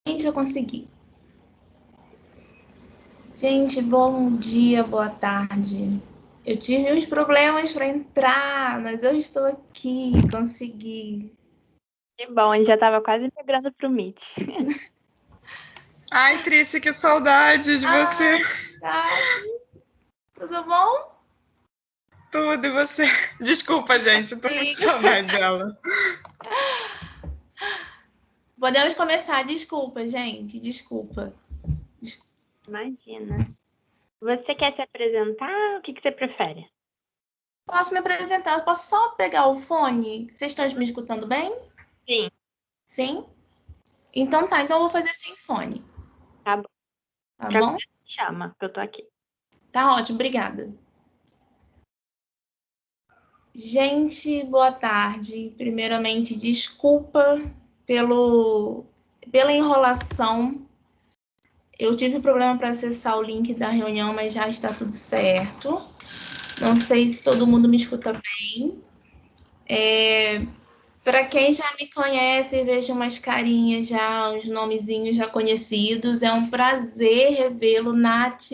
Gente, eu consegui. Gente, bom dia, boa tarde. Eu tive uns problemas para entrar, mas eu estou aqui, consegui. Que bom, a gente já estava quase migrando para o Meet. Ai, Trícia, que saudade de você. Verdade. Tudo bom? Tudo, e você? Desculpa, gente, tô com saudade dela. Podemos começar, desculpa, gente, desculpa. Imagina. Você quer se apresentar? O que você prefere? Posso me apresentar? Eu posso só pegar o fone? Vocês estão me escutando bem? Sim. Sim? Então tá, então eu vou fazer sem fone. Tá bom. Tá Qualquer bom? coisa me chama, que eu tô aqui. Tá ótimo, obrigada. Gente, boa tarde. Primeiramente, desculpa pela enrolação. Eu tive problema para acessar o link da reunião, mas já está tudo certo. Não sei se todo mundo me escuta bem. Para quem já me conhece, vejo umas carinhas já, uns nomezinhos já conhecidos. É um prazer revê-lo, Nath,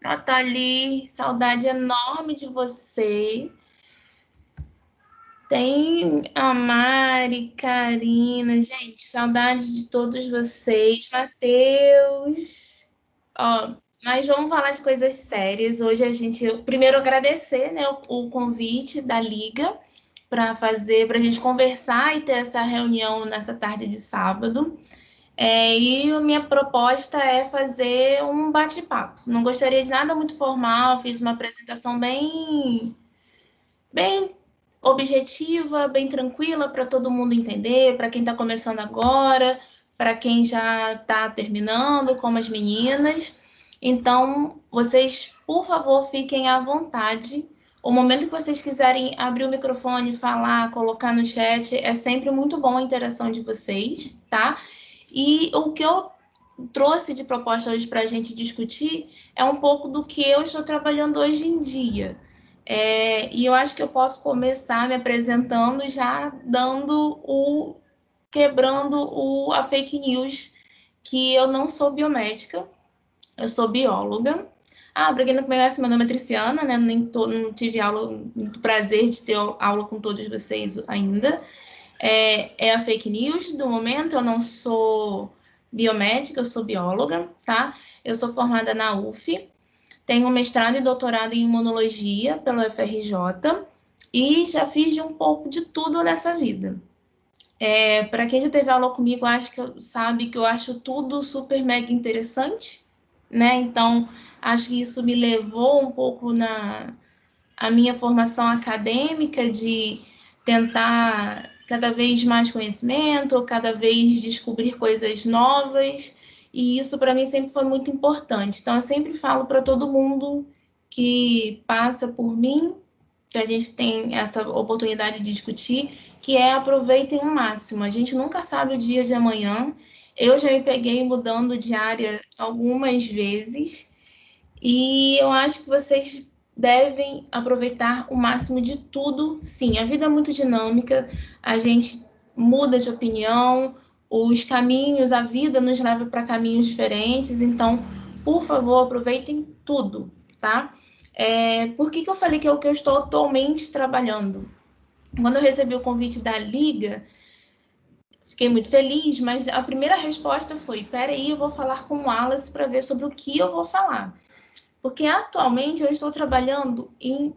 Nathalie, saudade enorme de você. Tem a Mari, Karina, gente, saudade de todos vocês. Matheus. Ó, mas vamos falar de coisas sérias. Hoje a gente, primeiro agradecer, né, o convite da Liga para fazer, para a gente conversar e ter essa reunião nessa tarde de sábado. E a minha proposta é fazer um bate-papo. Não gostaria de nada muito formal, fiz uma apresentação bem objetiva, bem tranquila para todo mundo entender, para quem está começando agora, para quem já está terminando, como as meninas. Então, vocês, por favor, fiquem à vontade. O momento que vocês quiserem abrir o microfone, falar, colocar no chat, é sempre muito bom a interação de vocês, tá? E o que eu trouxe de proposta hoje para a gente discutir é um pouco do que eu estou trabalhando hoje em dia. E eu acho que eu posso começar me apresentando já quebrando a fake news, que eu não sou biomédica, eu sou bióloga. Para quem não conhece, meu nome é Triciana, né? Não tive aula, muito prazer de ter aula com todos vocês ainda. É a fake news do momento, eu não sou biomédica, eu sou bióloga, tá? Eu sou formada na UF, tenho mestrado e doutorado em imunologia pela UFRJ e já fiz de um pouco de tudo nessa vida. Para quem já teve aula comigo, acho que sabe que eu acho tudo super mega interessante, né? Então, acho que isso me levou um pouco a minha formação acadêmica de tentar cada vez mais conhecimento, cada vez descobrir coisas novas, e isso para mim sempre foi muito importante. Então eu sempre falo para todo mundo que passa por mim, que a gente tem essa oportunidade de discutir, que é aproveitem o máximo. A gente nunca sabe o dia de amanhã. Eu já me peguei mudando de área algumas vezes, e eu acho que vocês devem aproveitar o máximo de tudo. Sim, a vida é muito dinâmica, a gente muda de opinião, os caminhos, a vida nos leva para caminhos diferentes, então, por favor, aproveitem tudo, tá? Por que eu falei que é o que eu estou atualmente trabalhando? Quando eu recebi o convite da Liga, fiquei muito feliz, mas a primeira resposta foi: peraí, eu vou falar com o Wallace para ver sobre o que eu vou falar. Porque atualmente eu estou trabalhando em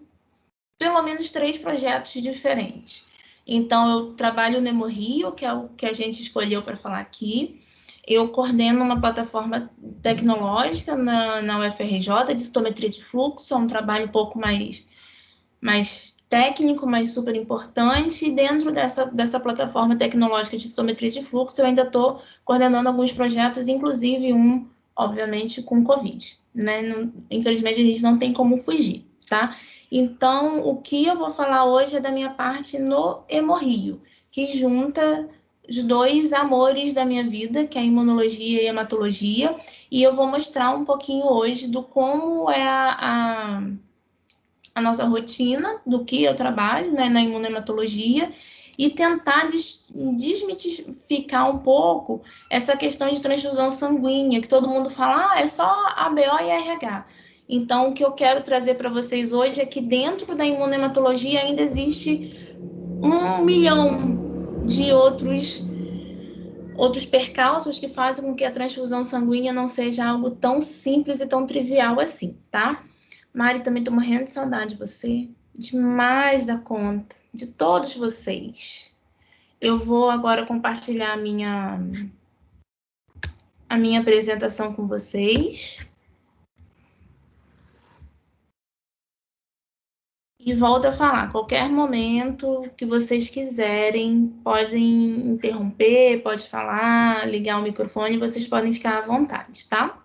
pelo menos 3 projetos diferentes. Então, eu trabalho no Hemorrio, que é o que a gente escolheu para falar aqui. Eu coordeno uma plataforma tecnológica na UFRJ de citometria de fluxo, é um trabalho um pouco mais técnico, mas super importante. E dentro dessa plataforma tecnológica de citometria de fluxo, eu ainda estou coordenando alguns projetos, inclusive um, obviamente, com Covid, né? Infelizmente, a gente não tem como fugir, tá? Então, o que eu vou falar hoje é da minha parte no Hemorrio, que junta os dois amores da minha vida, que é a imunologia e a hematologia, e eu vou mostrar um pouquinho hoje do como é a nossa rotina, do que eu trabalho, né, na imunohematologia, e tentar desmitificar um pouco essa questão de transfusão sanguínea, que todo mundo fala, é só ABO e RH. Então, o que eu quero trazer para vocês hoje é que dentro da imunohematologia ainda existe 1 milhão de outros percalços que fazem com que a transfusão sanguínea não seja algo tão simples e tão trivial assim, tá? Mari, também tô morrendo de saudade de você, demais da conta, de todos vocês. Eu vou agora compartilhar a minha apresentação com vocês. E volto a falar, qualquer momento que vocês quiserem, podem interromper, pode falar, ligar o microfone, vocês podem ficar à vontade, tá?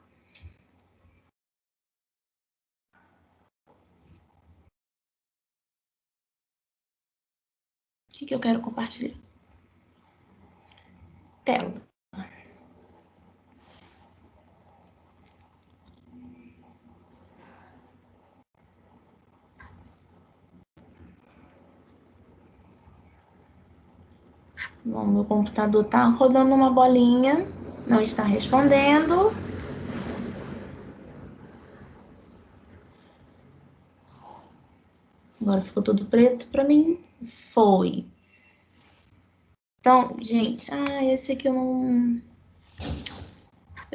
O que eu quero compartilhar? Tela. Bom, meu computador está rodando uma bolinha, não está respondendo. Agora ficou tudo preto para mim. Foi. Então, gente, esse aqui eu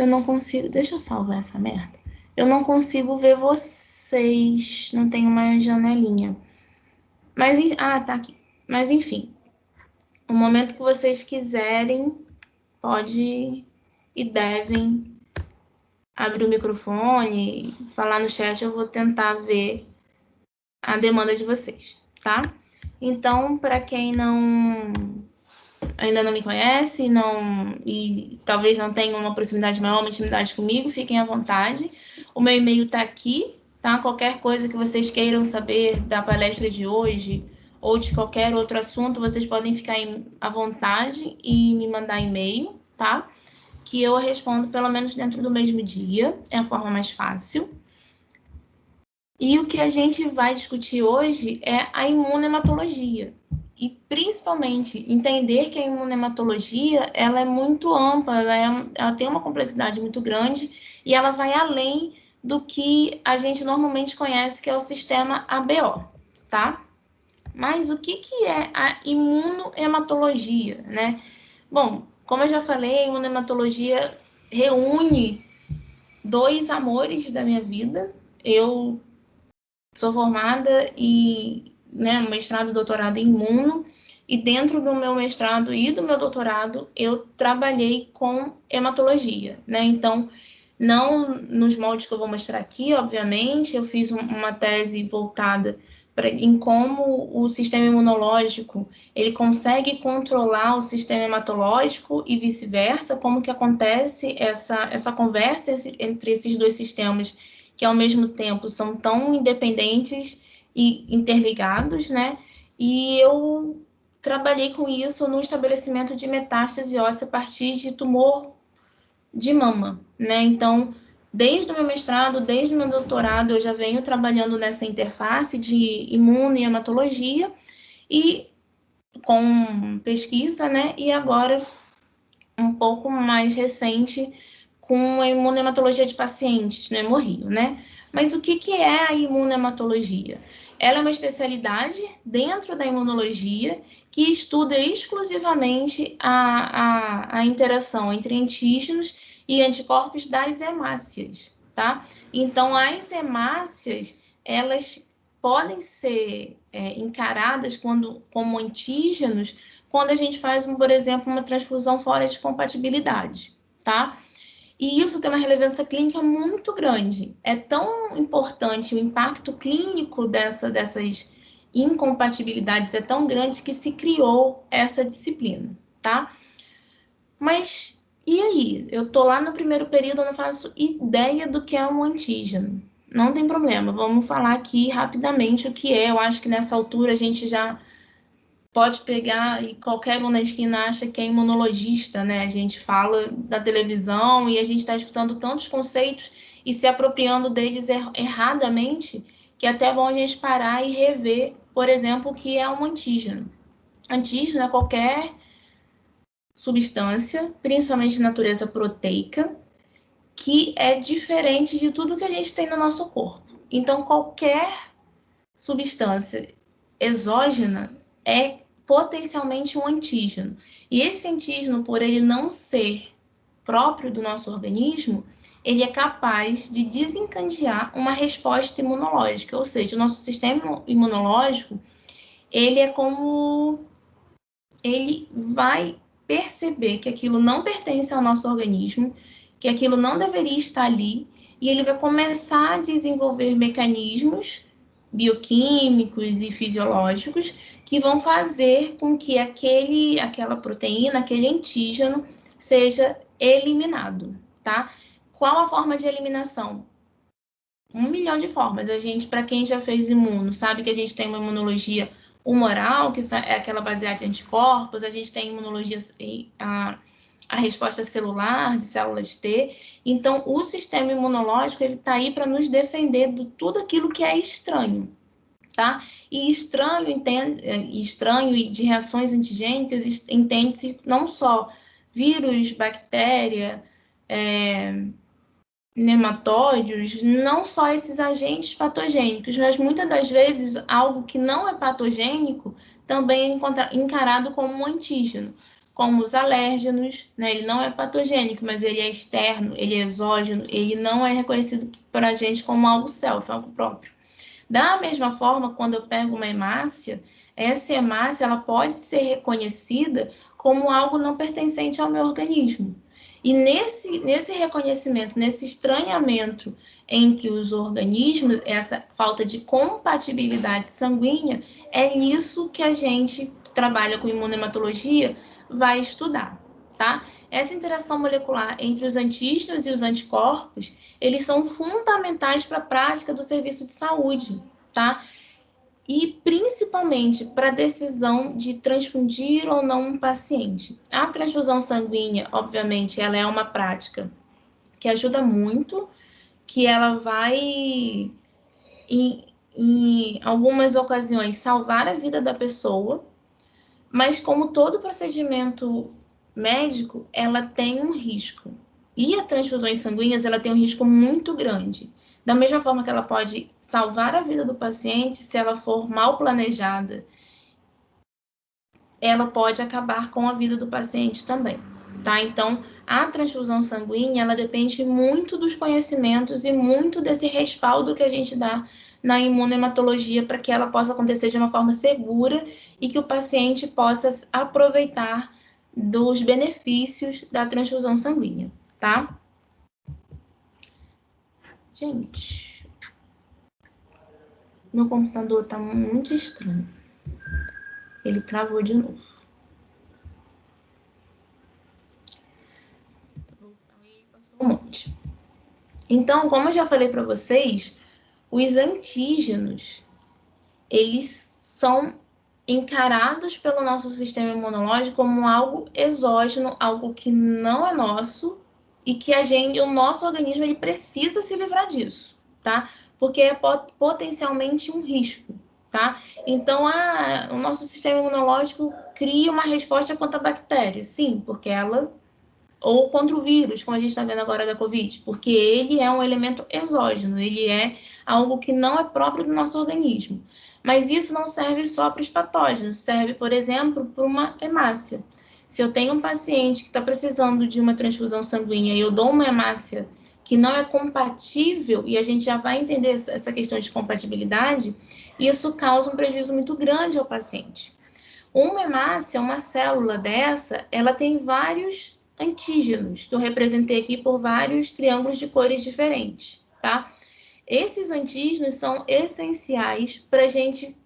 não consigo. Deixa eu salvar essa merda. Eu não consigo ver vocês. Não tem uma janelinha. Mas, tá aqui. Mas, enfim. No momento que vocês quiserem, pode e devem abrir o microfone, falar no chat, eu vou tentar ver a demanda de vocês, tá? Então, para quem ainda não me conhece e talvez não tenha uma proximidade maior, uma intimidade comigo, fiquem à vontade. O meu e-mail está aqui, tá? Qualquer coisa que vocês queiram saber da palestra de hoje ou de qualquer outro assunto, vocês podem ficar à vontade e me mandar e-mail, tá? Que eu respondo pelo menos dentro do mesmo dia, é a forma mais fácil. E o que a gente vai discutir hoje é a imunohematologia. E, principalmente, entender que a imunohematologia ela é muito ampla, ela tem uma complexidade muito grande e ela vai além do que a gente normalmente conhece, que é o sistema ABO, tá? Mas o que é a imunohematologia, né? Bom, como eu já falei, a imunohematologia reúne 2 amores da minha vida. Eu sou formada e mestrado e doutorado em imuno, e dentro do meu mestrado e do meu doutorado, eu trabalhei com hematologia, né? Então, não nos moldes que eu vou mostrar aqui, obviamente, eu fiz uma tese voltada em como o sistema imunológico ele consegue controlar o sistema hematológico e vice-versa, como que acontece essa conversa entre esses 2 sistemas que ao mesmo tempo são tão independentes e interligados, né? E eu trabalhei com isso no estabelecimento de metástase óssea a partir de tumor de mama, né? Então, desde o meu mestrado, desde o meu doutorado, eu já venho trabalhando nessa interface de imuno e hematologia e com pesquisa, né? E agora, um pouco mais recente, com a imunohematologia de pacientes no Hemorrio, né? Mas o que é a imunohematologia? Ela é uma especialidade dentro da imunologia que estuda exclusivamente a interação entre antígenos e anticorpos das hemácias, tá? Então, as hemácias, elas podem ser encaradas como antígenos quando a gente faz, por exemplo, uma transfusão fora de compatibilidade, tá? E isso tem uma relevância clínica muito grande. É tão importante o impacto clínico dessas incompatibilidades, é tão grande que se criou essa disciplina, tá? Mas, e aí? Eu tô lá no primeiro período, eu não faço ideia do que é um antígeno. Não tem problema, vamos falar aqui rapidamente o que é. Eu acho que nessa altura a gente já pode pegar e qualquer um na esquina acha que é imunologista, né? A gente fala da televisão e a gente está escutando tantos conceitos e se apropriando deles erradamente, que é até bom a gente parar e rever, por exemplo, o que é um antígeno. Antígeno é qualquer substância, principalmente de natureza proteica, que é diferente de tudo que a gente tem no nosso corpo. Então, qualquer substância exógena é potencialmente um antígeno. E esse antígeno, por ele não ser próprio do nosso organismo, ele é capaz de desencadear uma resposta imunológica, ou seja, o nosso sistema imunológico, ele é como... ele vai perceber que aquilo não pertence ao nosso organismo, que aquilo não deveria estar ali, e ele vai começar a desenvolver mecanismos bioquímicos e fisiológicos que vão fazer com que aquela proteína, aquele antígeno, seja eliminado, tá? Qual a forma de eliminação? 1 milhão de formas. A gente, para quem já fez imuno, sabe que a gente tem uma imunologia humoral, que é aquela baseada em anticorpos, a gente tem imunologia, a resposta celular, de células T. Então, o sistema imunológico, ele está aí para nos defender de tudo aquilo que é estranho, tá? E estranho e de reações antigênicas, entende-se não só vírus, bactéria, nematóides, não só esses agentes patogênicos, mas muitas das vezes algo que não é patogênico também é encarado como um antígeno, como os alérgenos, né? Ele não é patogênico, mas ele é externo, ele é exógeno, ele não é reconhecido por a gente como algo self, algo próprio. Da mesma forma, quando eu pego uma hemácia, essa hemácia ela pode ser reconhecida como algo não pertencente ao meu organismo. E nesse reconhecimento, nesse estranhamento entre os organismos, essa falta de compatibilidade sanguínea, é isso que a gente que trabalha com imunohematologia vai estudar, tá? Essa interação molecular entre os antígenos e os anticorpos, eles são fundamentais para a prática do serviço de saúde, tá? E principalmente para a decisão de transfundir ou não um paciente. A transfusão sanguínea, obviamente, ela é uma prática que ajuda muito, que ela vai, em algumas ocasiões, salvar a vida da pessoa, mas como todo procedimento médico, ela tem um risco. E as transfusões sanguíneas, ela tem um risco muito grande. Da mesma forma que ela pode salvar a vida do paciente, se ela for mal planejada, ela pode acabar com a vida do paciente também, tá? Então, a transfusão sanguínea, ela depende muito dos conhecimentos e muito desse respaldo que a gente dá na imunohematologia para que ela possa acontecer de uma forma segura e que o paciente possa aproveitar dos benefícios da transfusão sanguínea, tá? Gente, meu computador tá muito estranho. Ele travou de novo. Um monte. Então, como eu já falei para vocês, os antígenos, eles são encarados pelo nosso sistema imunológico como algo exógeno, algo que não é nosso e que o nosso organismo, ele precisa se livrar disso, tá? Porque é potencialmente um risco, tá? Então, o nosso sistema imunológico cria uma resposta contra a bactéria, sim, porque ela... ou contra o vírus, como a gente está vendo agora da Covid, porque ele é um elemento exógeno, ele é algo que não é próprio do nosso organismo. Mas isso não serve só para os patógenos, serve, por exemplo, para uma hemácia. Se eu tenho um paciente que está precisando de uma transfusão sanguínea e eu dou uma hemácia que não é compatível, e a gente já vai entender essa questão de compatibilidade, isso causa um prejuízo muito grande ao paciente. Uma hemácia, uma célula dessa, ela tem vários antígenos, que eu representei aqui por vários triângulos de cores diferentes, tá? Esses antígenos são essenciais para a gente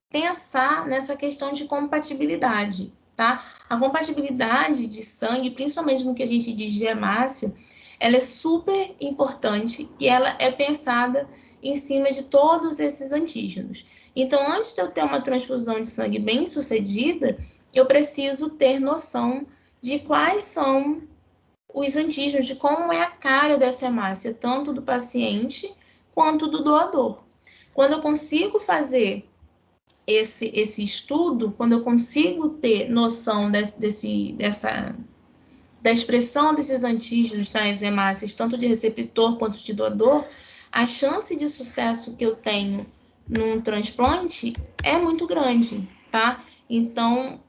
pensar nessa questão de compatibilidade, tá? A compatibilidade de sangue, principalmente no que a gente diz de hemácia, ela é super importante e ela é pensada em cima de todos esses antígenos. Então, antes de eu ter uma transfusão de sangue bem sucedida, eu preciso ter noção de quais são os antígenos, de como é a cara dessa hemácia, tanto do paciente quanto do doador. Quando eu consigo fazer esse estudo, quando eu consigo ter noção da expressão desses antígenos nas hemácias, tanto de receptor quanto de doador, a chance de sucesso que eu tenho num transplante é muito grande, tá? Então,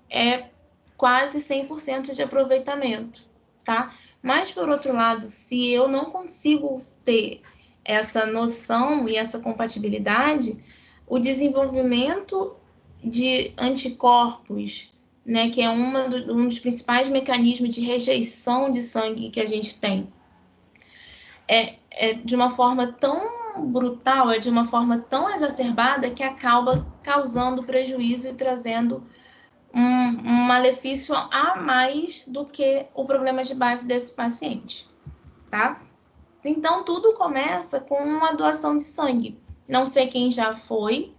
é quase 100% de aproveitamento, tá? Mas, por outro lado, se eu não consigo ter essa noção e essa compatibilidade, o desenvolvimento de anticorpos, né, que é um dos principais mecanismos de rejeição de sangue que a gente tem, é de uma forma tão brutal, é de uma forma tão exacerbada que acaba causando prejuízo e trazendo um malefício a mais do que o problema de base desse paciente, tá? Então, tudo começa com uma doação de sangue. Não sei quem já foi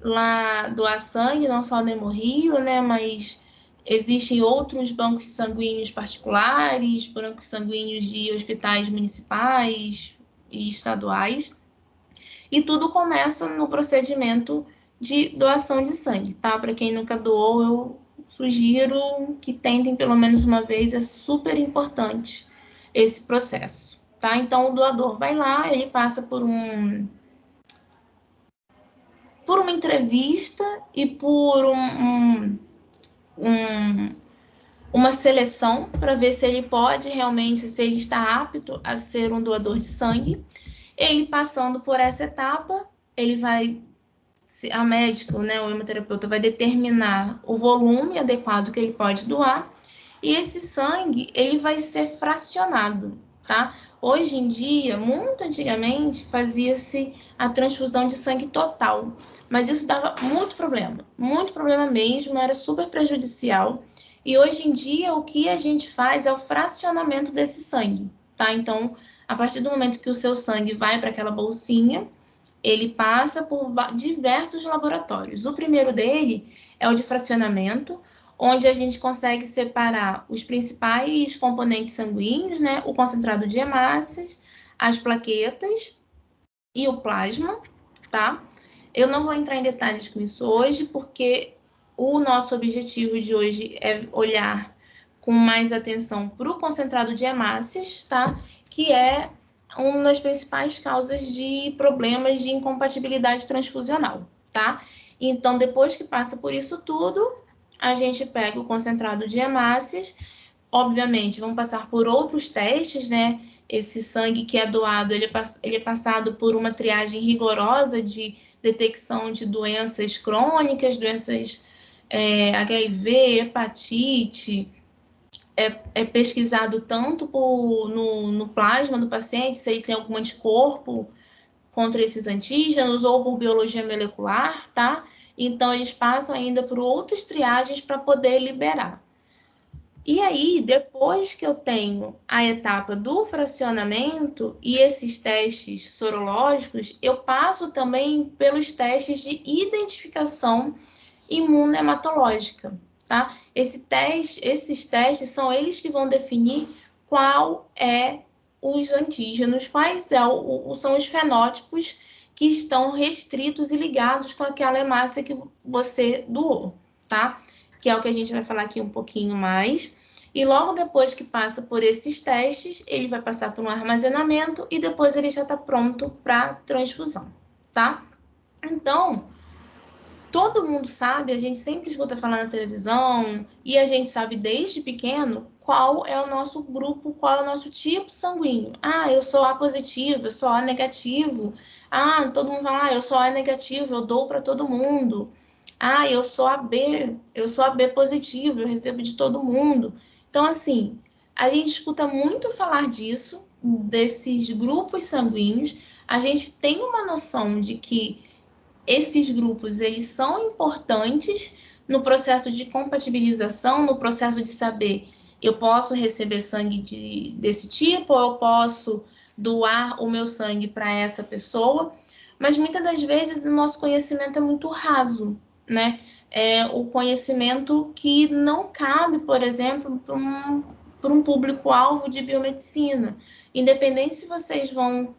lá doar sangue, não só no Hemorrio, né? Mas existem outros bancos sanguíneos particulares, bancos sanguíneos de hospitais municipais e estaduais. E tudo começa no procedimento de doação de sangue, tá? Para quem nunca doou, eu sugiro que tentem pelo menos uma vez, é super importante esse processo, tá? Então, o doador vai lá, ele passa por uma entrevista e por uma seleção para ver se ele pode realmente, se ele está apto a ser um doador de sangue. Ele passando por essa etapa, ele vai, a médica, né, o hemoterapeuta vai determinar o volume adequado que ele pode doar e esse sangue, ele vai ser fracionado, tá? Hoje em dia, muito antigamente, fazia-se a transfusão de sangue total, mas isso dava muito problema mesmo, era super prejudicial. E hoje em dia, o que a gente faz é o fracionamento desse sangue, tá? Então, a partir do momento que o seu sangue vai para aquela bolsinha, ele passa por diversos laboratórios. O primeiro dele é o de fracionamento, onde a gente consegue separar os principais componentes sanguíneos, né? O concentrado de hemácias, as plaquetas e o plasma, tá? Eu não vou entrar em detalhes com isso hoje, porque o nosso objetivo de hoje é olhar com mais atenção para o concentrado de hemácias, tá? Que é uma das principais causas de problemas de incompatibilidade transfusional, tá? Então, depois que passa por isso tudo, a gente pega o concentrado de hemácias, obviamente, vão passar por outros testes, né? Esse sangue que é doado, ele é passado por uma triagem rigorosa de detecção de doenças crônicas, doenças HIV, hepatite, é pesquisado tanto no plasma do paciente, se ele tem algum anticorpo contra esses antígenos, ou por biologia molecular, tá? Então, eles passam ainda por outras triagens para poder liberar. E aí, depois que eu tenho a etapa do fracionamento e esses testes sorológicos, eu passo também pelos testes de identificação imunohematológica, tá? Esses testes são eles que vão definir qual é os antígenos, quais são os fenótipos que estão restritos e ligados com aquela hemácia que você doou, tá? Que é o que a gente vai falar aqui um pouquinho mais. E logo depois que passa por esses testes, ele vai passar por um armazenamento e depois ele já está pronto para transfusão, tá? Então, todo mundo sabe, a gente sempre escuta falar na televisão e a gente sabe desde pequeno qual é o nosso grupo, qual é o nosso tipo sanguíneo. Ah, eu sou A positivo, eu sou A negativo. Ah, todo mundo fala, eu sou A negativo, eu dou para todo mundo. Ah, eu sou AB positivo, eu recebo de todo mundo. Então, assim, a gente escuta muito falar disso, desses grupos sanguíneos. A gente tem uma noção de que esses grupos, eles são importantes no processo de compatibilização, no processo de saber, eu posso receber sangue desse tipo, ou eu posso doar o meu sangue para essa pessoa, mas muitas das vezes o nosso conhecimento é muito raso, né? É o conhecimento que não cabe, por exemplo, para um público-alvo de biomedicina. Independente se vocês vão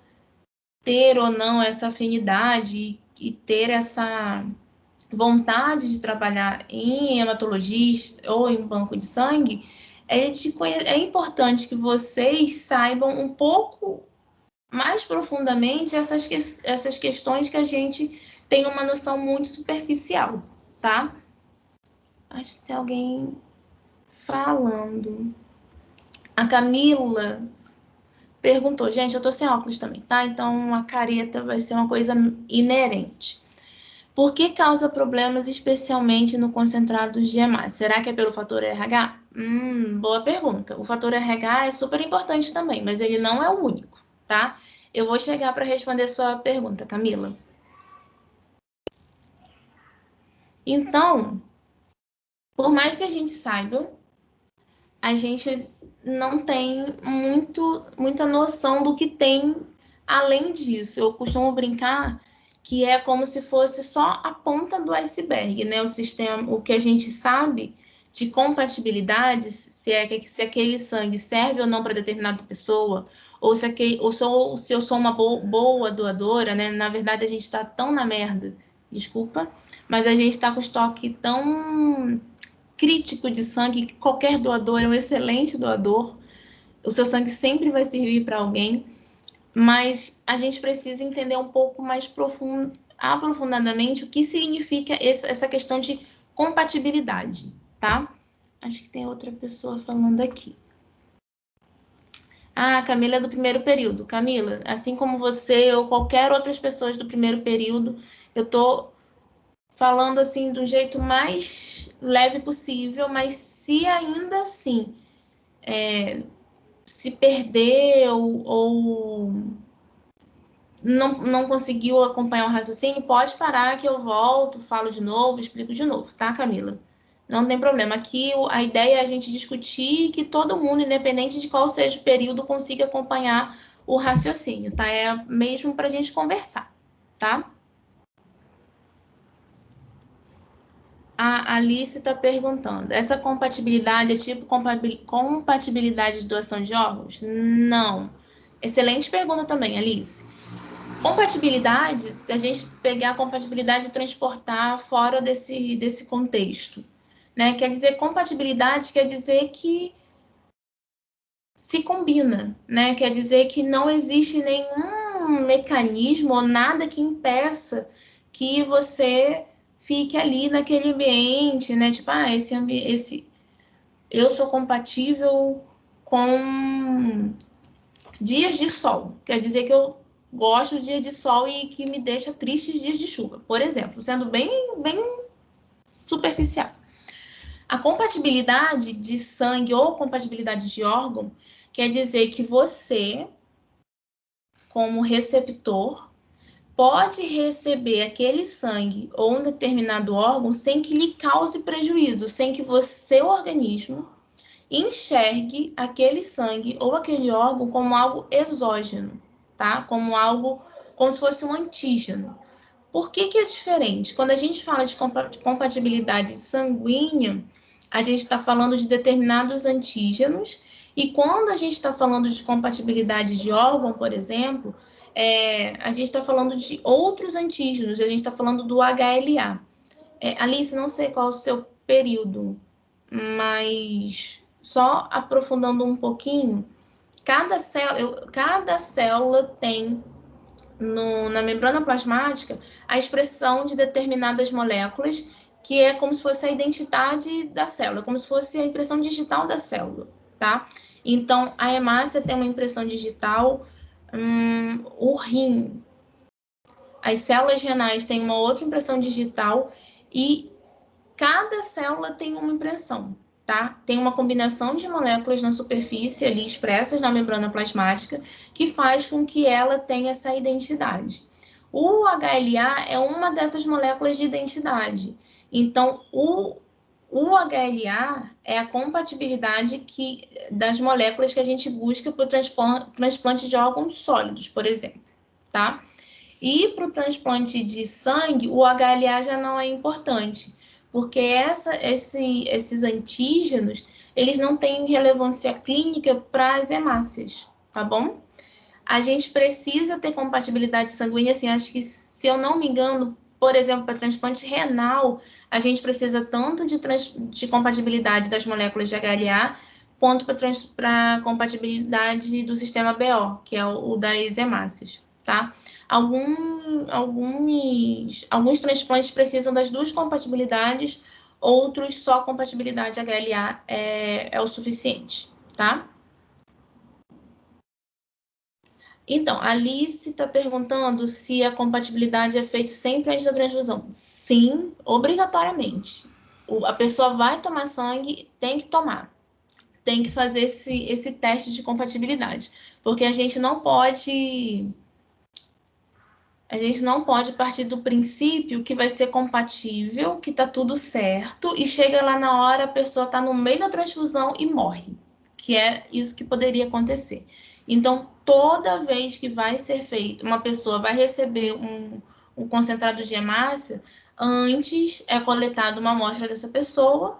ter ou não essa afinidade e ter vontade de trabalhar em hematologista ou em banco de sangue, é importante que vocês saibam um pouco mais profundamente essas questões que a gente tem uma noção muito superficial, tá? Acho que tem alguém falando. A Camila perguntou, gente, eu tô sem óculos também, tá? Então a careta vai ser uma coisa inerente. Por que causa problemas especialmente no concentrado de hemácia? Será que é pelo fator RH? Boa pergunta. O fator RH é super importante também, mas ele não é o único, tá? Eu vou chegar para responder sua pergunta, Camila. Então, por mais que a gente saiba, a gente não tem muita noção do que tem além disso. Eu costumo brincar que é como se fosse só a ponta do iceberg, né? O sistema, o que a gente sabe de compatibilidade, se aquele sangue serve ou não para determinada pessoa, ou se eu sou uma boa doadora, né? Na verdade, a gente está tão na merda, desculpa, mas a gente está com estoque tão crítico de sangue, que qualquer doador é um excelente doador, o seu sangue sempre vai servir para alguém, mas a gente precisa entender um pouco mais aprofundadamente o que significa essa questão de compatibilidade, tá? Acho que tem outra pessoa falando aqui. Ah, Camila é do primeiro período. Camila, assim como você ou qualquer outras pessoas do primeiro período, eu tô falando assim do jeito mais leve possível, mas se ainda assim se perdeu ou não conseguiu acompanhar o raciocínio, pode parar que eu volto, falo de novo, explico de novo, tá, Camila? Não tem problema. Aqui a ideia é a gente discutir que todo mundo, independente de qual seja o período, consiga acompanhar o raciocínio, tá? É mesmo para a gente conversar, tá? A Alice está perguntando, essa compatibilidade é tipo compatibilidade de doação de órgãos? Não. Excelente pergunta também, Alice. Compatibilidade, se a gente pegar a compatibilidade e transportar fora desse contexto, né? Quer dizer, compatibilidade quer dizer que se combina, né? Quer dizer que não existe nenhum mecanismo ou nada que impeça que você fique ali naquele ambiente, né? Tipo, eu sou compatível com dias de sol. Quer dizer que eu gosto de dias de sol e que me deixa tristes dias de chuva, por exemplo, sendo bem superficial. A compatibilidade de sangue ou compatibilidade de órgão quer dizer que você, como receptor, pode receber aquele sangue ou um determinado órgão sem que lhe cause prejuízo, sem que seu organismo enxergue aquele sangue ou aquele órgão como algo exógeno, tá? Como algo, como se fosse um antígeno. Por que é diferente? Quando a gente fala de compatibilidade sanguínea, a gente está falando de determinados antígenos, e quando a gente está falando de compatibilidade de órgão, por exemplo, a gente está falando de outros antígenos, a gente está falando do HLA. Alice, não sei qual é o seu período, mas só aprofundando um pouquinho, cada célula tem na membrana plasmática a expressão de determinadas moléculas, que é como se fosse a identidade da célula, como se fosse a impressão digital da célula, tá? Então, a hemácia tem uma impressão digital, o rim, as células renais têm uma outra impressão digital e cada célula tem uma impressão, tá? Tem uma combinação de moléculas na superfície ali expressas na membrana plasmática que faz com que ela tenha essa identidade. O HLA é uma dessas moléculas de identidade. Então, o HLA é a compatibilidade das moléculas que a gente busca para o transplante de órgãos sólidos, por exemplo, tá? E para o transplante de sangue, o HLA já não é importante, porque esses antígenos, eles não têm relevância clínica para as hemácias, tá bom? A gente precisa ter compatibilidade sanguínea, assim, acho que, se eu não me engano, por exemplo, para transplante renal, a gente precisa tanto de compatibilidade das moléculas de HLA, quanto para compatibilidade do sistema BO, que é o das hemácias, tá? Alguns transplantes precisam das duas compatibilidades, outros só compatibilidade HLA é o suficiente, tá? Então, a Alice está perguntando se a compatibilidade é feita sempre antes da transfusão. Sim, obrigatoriamente. A pessoa vai tomar sangue, tem que tomar. Tem que fazer esse teste de compatibilidade. Porque a gente não pode partir do princípio que vai ser compatível, que tá tudo certo, e chega lá na hora, a pessoa tá no meio da transfusão e morre. Que é isso que poderia acontecer. Então, toda vez que vai ser feito, uma pessoa vai receber um concentrado de hemácia, antes é coletada uma amostra dessa pessoa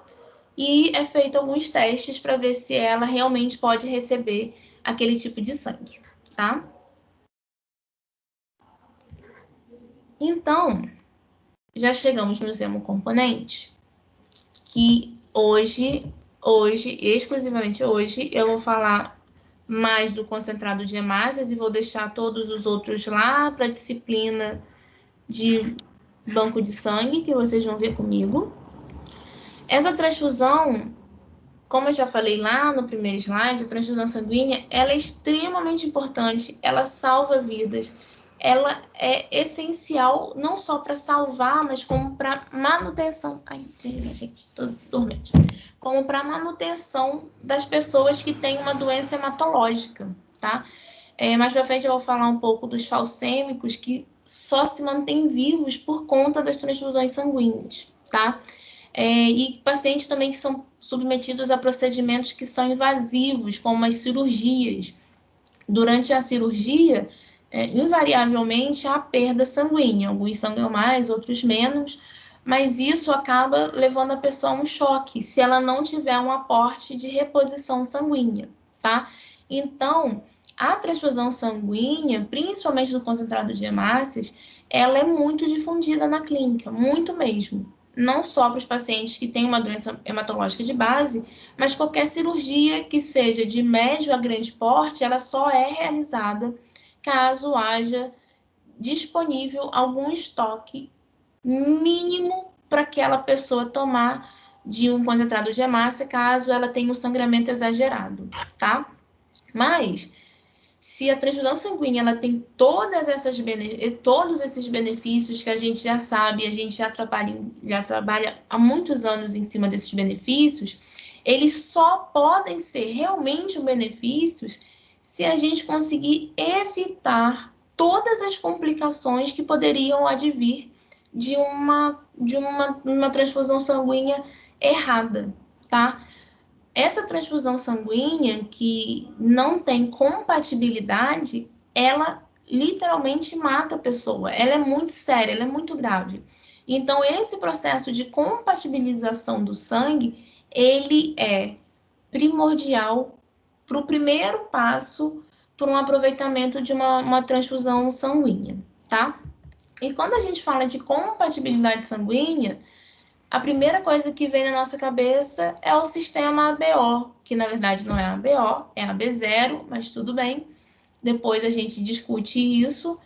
e é feito alguns testes para ver se ela realmente pode receber aquele tipo de sangue, tá? Então, já chegamos nos hemocomponentes, que hoje, exclusivamente hoje, eu vou falar mais do concentrado de hemácias e vou deixar todos os outros lá para a disciplina de banco de sangue, que vocês vão ver comigo. Essa transfusão, como eu já falei lá no primeiro slide, a transfusão sanguínea, ela é extremamente importante, ela salva vidas, ela é essencial não só para salvar, mas como para manutenção. Ai, gente, tô dormente. Como para manutenção das pessoas que têm uma doença hematológica, tá? Mais para frente eu vou falar um pouco dos falcêmicos que só se mantêm vivos por conta das transfusões sanguíneas, tá? E pacientes também que são submetidos a procedimentos que são invasivos, como as cirurgias. Durante a cirurgia, invariavelmente há perda sanguínea, alguns sangram mais, outros menos, mas isso acaba levando a pessoa a um choque, se ela não tiver um aporte de reposição sanguínea, tá? Então, a transfusão sanguínea, principalmente do concentrado de hemácias, ela é muito difundida na clínica, muito mesmo. Não só para os pacientes que têm uma doença hematológica de base, mas qualquer cirurgia que seja de médio a grande porte, ela só é realizada caso haja disponível algum estoque mínimo para aquela pessoa tomar de um concentrado de hemácia, caso ela tenha um sangramento exagerado, tá? Mas, se a transfusão sanguínea ela tem todos esses benefícios que a gente já sabe, a gente já trabalha há muitos anos em cima desses benefícios, eles só podem ser realmente benefícios se a gente conseguir evitar todas as complicações que poderiam advir de uma transfusão sanguínea errada, tá? Essa transfusão sanguínea que não tem compatibilidade, ela literalmente mata a pessoa. Ela é muito séria, ela é muito grave. Então, esse processo de compatibilização do sangue, ele é primordial para o primeiro passo para um aproveitamento de uma transfusão sanguínea, tá? E quando a gente fala de compatibilidade sanguínea, a primeira coisa que vem na nossa cabeça é o sistema ABO, que na verdade não é ABO, é AB0, mas tudo bem. Depois a gente discute isso.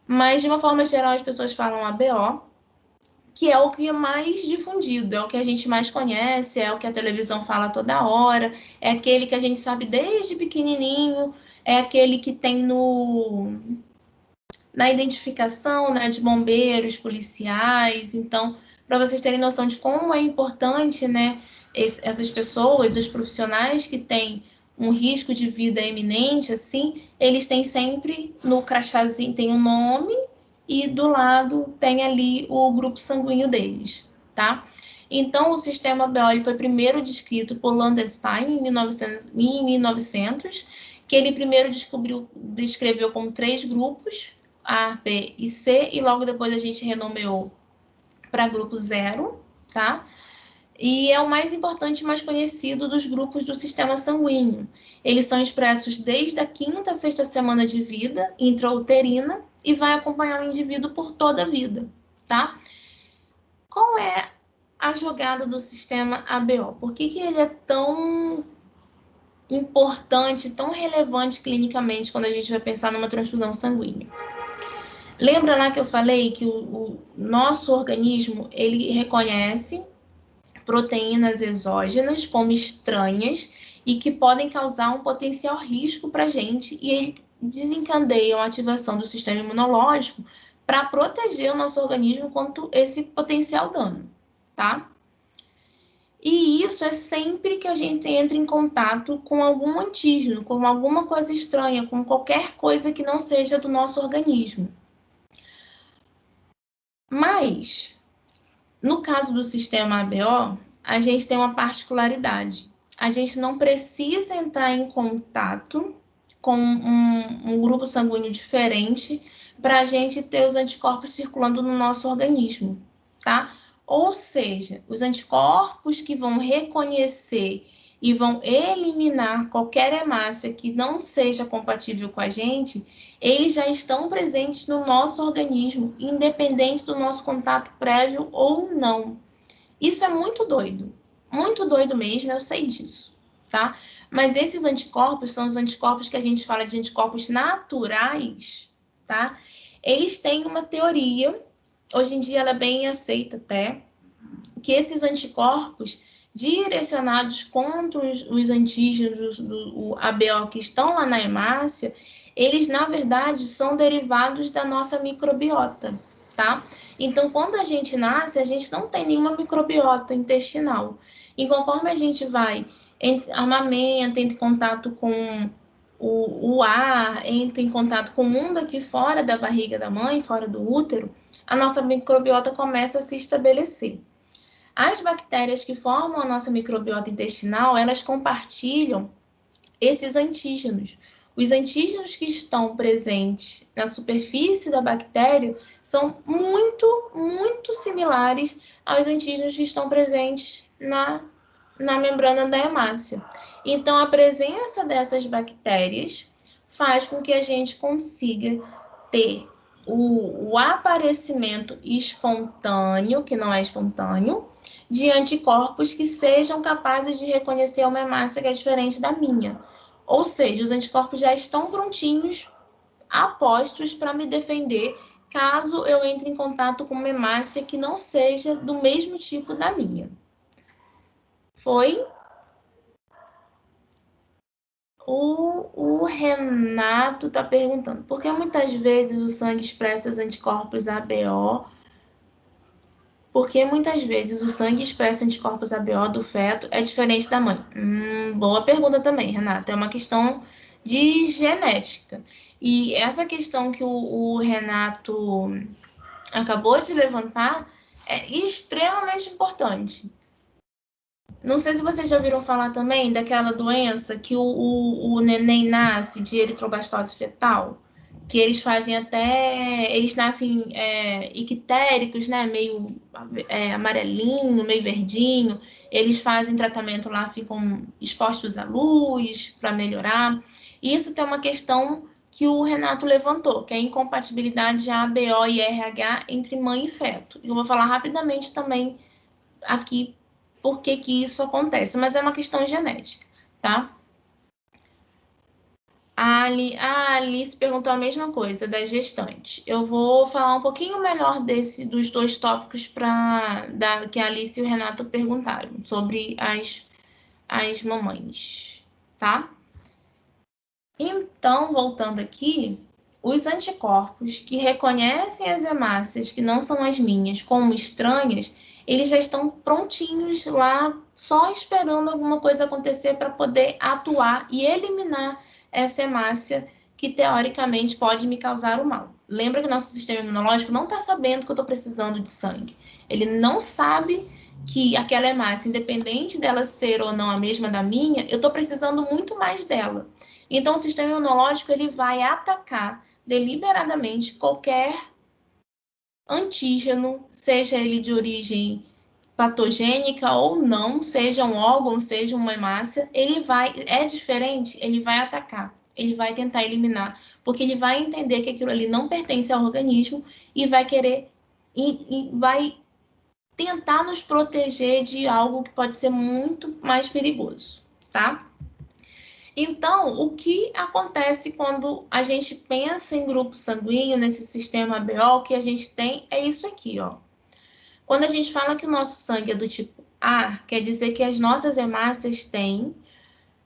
Mas, de uma forma geral, as pessoas falam ABO, que é o que é mais difundido, é o que a gente mais conhece, é o que a televisão fala toda hora, é aquele que a gente sabe desde pequenininho, é aquele que tem na identificação, né, de bombeiros, policiais. Então, para vocês terem noção de como é importante, né, essas pessoas, os profissionais que têm um risco de vida eminente, assim, eles têm sempre no crachazinho, tem um nome e do lado tem ali o grupo sanguíneo deles, tá? Então, o sistema BO foi primeiro descrito por Landestein em 1900, que ele primeiro descreveu como 3 grupos, A, B e C, e logo depois a gente renomeou para grupo 0, tá? E é o mais importante e mais conhecido dos grupos do sistema sanguíneo. Eles são expressos desde a 5ª a 6ª semana de vida intrauterina e vai acompanhar o indivíduo por toda a vida, tá? Qual é a jogada do sistema ABO? Por que ele é tão importante, tão relevante clinicamente quando a gente vai pensar numa transfusão sanguínea? Lembra lá que eu falei que o nosso organismo, ele reconhece proteínas exógenas como estranhas e que podem causar um potencial risco para a gente, e ele desencadeiam a ativação do sistema imunológico para proteger o nosso organismo contra esse potencial dano, tá? E isso é sempre que a gente entra em contato com algum antígeno, com alguma coisa estranha, com qualquer coisa que não seja do nosso organismo. Mas, no caso do sistema ABO, a gente tem uma particularidade. A gente não precisa entrar em contato com um grupo sanguíneo diferente para a gente ter os anticorpos circulando no nosso organismo, tá? Ou seja, os anticorpos que vão reconhecer e vão eliminar qualquer hemácia que não seja compatível com a gente, eles já estão presentes no nosso organismo, independente do nosso contato prévio ou não. Isso é muito doido mesmo, eu sei disso, tá? Mas esses anticorpos são os anticorpos que a gente fala de anticorpos naturais, tá? Eles têm uma teoria, hoje em dia ela é bem aceita até, que esses anticorpos direcionados contra os antígenos do ABO que estão lá na hemácia, eles, na verdade, são derivados da nossa microbiota, tá? Então, quando a gente nasce, a gente não tem nenhuma microbiota intestinal. E conforme a gente vai, amamenta, entra em contato com o ar, entra em contato com o mundo aqui fora da barriga da mãe, fora do útero, a nossa microbiota começa a se estabelecer. As bactérias que formam a nossa microbiota intestinal, elas compartilham esses antígenos. Os antígenos que estão presentes na superfície da bactéria são muito similares aos antígenos que estão presentes na membrana da hemácia. Então, a presença dessas bactérias faz com que a gente consiga ter o aparecimento espontâneo, que não é espontâneo, de anticorpos que sejam capazes de reconhecer uma hemácia que é diferente da minha. Ou seja, os anticorpos já estão prontinhos, apostos para me defender caso eu entre em contato com uma hemácia que não seja do mesmo tipo da minha. Foi? O Renato está perguntando, por que muitas vezes o sangue expressa os anticorpos ABO? Porque muitas vezes o sangue expressa anticorpos ABO do feto é diferente da mãe. Boa pergunta também, Renata. É uma questão de genética. E essa questão que o Renato acabou de levantar é extremamente importante. Não sei se vocês já ouviram falar também daquela doença que o neném nasce de eritrobastose fetal, que eles fazem até... Eles nascem ictéricos, né? Meio amarelinho, meio verdinho. Eles fazem tratamento lá, ficam expostos à luz para melhorar. E isso tem uma questão que o Renato levantou, que é a incompatibilidade de ABO e RH entre mãe e feto. Eu vou falar rapidamente também aqui por que isso acontece, mas é uma questão genética, tá? A Alice perguntou a mesma coisa da gestante. Eu vou falar um pouquinho melhor dos dois tópicos que a Alice e o Renato perguntaram, sobre as mamães, tá? Então, voltando aqui, os anticorpos que reconhecem as hemácias que não são as minhas como estranhas, eles já estão prontinhos lá, só esperando alguma coisa acontecer para poder atuar e eliminar essa hemácia que, teoricamente, pode me causar o mal. Lembra que nosso sistema imunológico não está sabendo que eu estou precisando de sangue. Ele não sabe que aquela hemácia, independente dela ser ou não a mesma da minha, eu estou precisando muito mais dela. Então, o sistema imunológico ele vai atacar deliberadamente qualquer antígeno, seja ele de origem patogênica ou não, seja um órgão, seja uma hemácia, é diferente, ele vai atacar, ele vai tentar eliminar, porque ele vai entender que aquilo ali não pertence ao organismo e vai querer e vai tentar nos proteger de algo que pode ser muito mais perigoso, tá? Então, o que acontece quando a gente pensa em grupo sanguíneo, nesse sistema ABO, que a gente tem é isso aqui, ó. Quando a gente fala que o nosso sangue é do tipo A, quer dizer que as nossas hemácias têm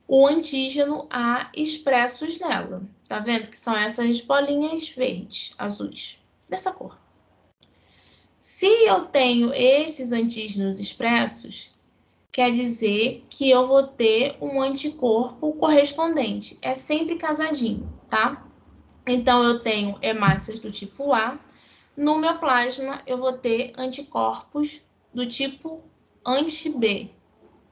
o antígeno A expressos nela. Tá vendo? Que são essas bolinhas verdes, azuis, dessa cor. Se eu tenho esses antígenos expressos, quer dizer que eu vou ter um anticorpo correspondente. É sempre casadinho, tá? Então, eu tenho hemácias do tipo A. No meu plasma, eu vou ter anticorpos do tipo anti-B,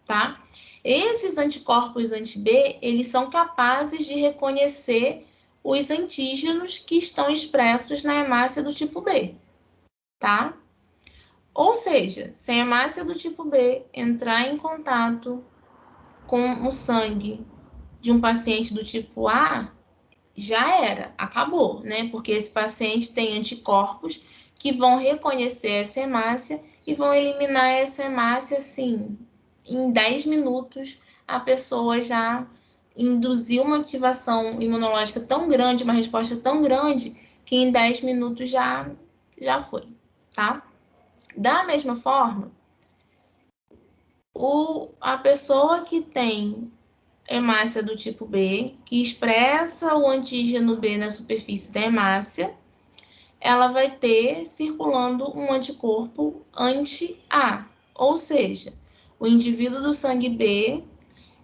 tá? Esses anticorpos anti-B, eles são capazes de reconhecer os antígenos que estão expressos na hemácia do tipo B, tá? Ou seja, se a hemácia do tipo B entrar em contato com o sangue de um paciente do tipo A, já era, acabou, né? Porque esse paciente tem anticorpos que vão reconhecer essa hemácia e vão eliminar essa hemácia, assim, em 10 minutos, a pessoa já induziu uma ativação imunológica tão grande, uma resposta tão grande, que em 10 minutos já foi, tá? Da mesma forma, a pessoa que tem hemácia do tipo B, que expressa o antígeno B na superfície da hemácia, ela vai ter circulando um anticorpo anti-A, ou seja, o indivíduo do sangue B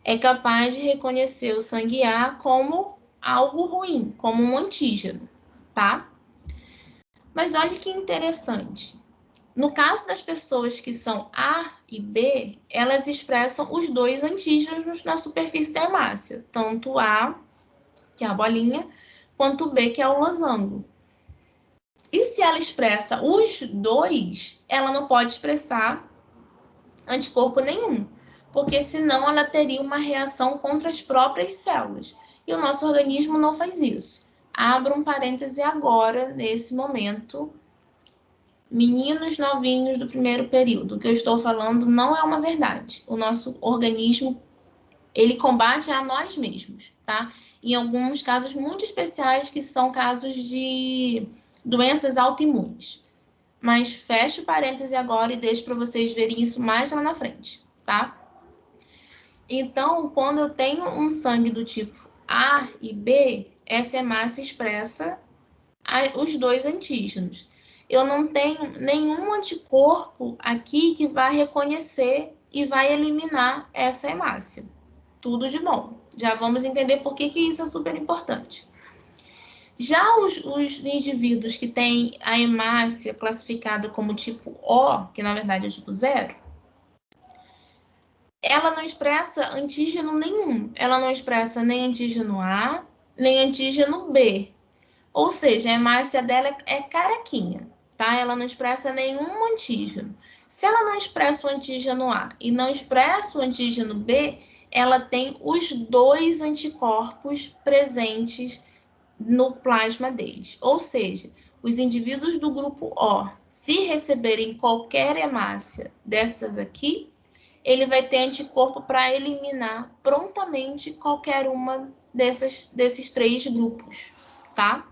é capaz de reconhecer o sangue A como algo ruim, como um antígeno, tá? Mas olha que interessante. No caso das pessoas que são A e B, elas expressam os dois antígenos na superfície da hemácia, tanto A, que é a bolinha, quanto B, que é o losango. E se ela expressa os dois, ela não pode expressar anticorpo nenhum, porque senão ela teria uma reação contra as próprias células. E o nosso organismo não faz isso. Abro um parêntese agora, nesse momento. Meninos novinhos do primeiro período, o que eu estou falando não é uma verdade. O nosso organismo, ele combate a nós mesmos, tá? Em alguns casos muito especiais, que são casos de doenças autoimunes. Mas fecho o parêntese agora e deixo para vocês verem isso mais lá na frente, tá? Então, quando eu tenho um sangue do tipo A e B, essa hemácia expressa os dois antígenos. Eu não tenho nenhum anticorpo aqui que vai reconhecer e vai eliminar essa hemácia. Tudo de bom. Já vamos entender por que isso é super importante. Já os indivíduos que têm a hemácia classificada como tipo O, que na verdade é tipo 0, ela não expressa antígeno nenhum. Ela não expressa nem antígeno A, nem antígeno B. Ou seja, a hemácia dela é carequinha, tá? Ela não expressa nenhum antígeno. Se ela não expressa o antígeno A e não expressa o antígeno B, ela tem os dois anticorpos presentes no plasma deles. Ou seja, os indivíduos do grupo O, se receberem qualquer hemácia dessas aqui, ele vai ter anticorpo para eliminar prontamente qualquer uma desses três grupos, tá?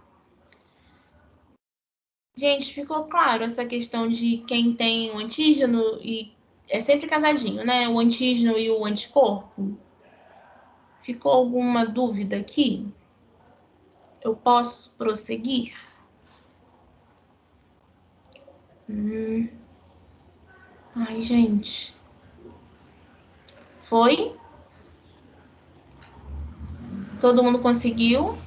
Gente, ficou claro essa questão de quem tem o antígeno e é sempre casadinho, né? O antígeno e o anticorpo. Ficou alguma dúvida aqui? Eu posso prosseguir? Ai, gente. Foi? Todo mundo conseguiu?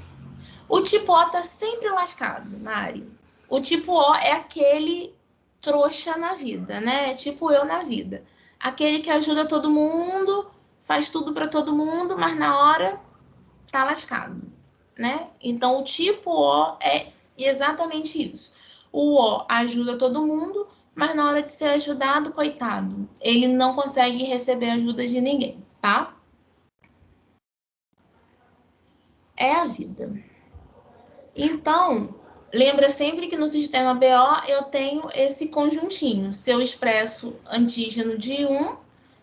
O tipo O tá sempre lascado, Mari. O tipo O é aquele trouxa na vida, né? Tipo eu na vida. Aquele que ajuda todo mundo, faz tudo para todo mundo, mas na hora tá lascado, né? Então, o tipo O é exatamente isso. O O ajuda todo mundo, mas na hora de ser ajudado, coitado, ele não consegue receber ajuda de ninguém, tá? É a vida. Então, lembra sempre que no sistema BO eu tenho esse conjuntinho. Se eu expresso antígeno de um,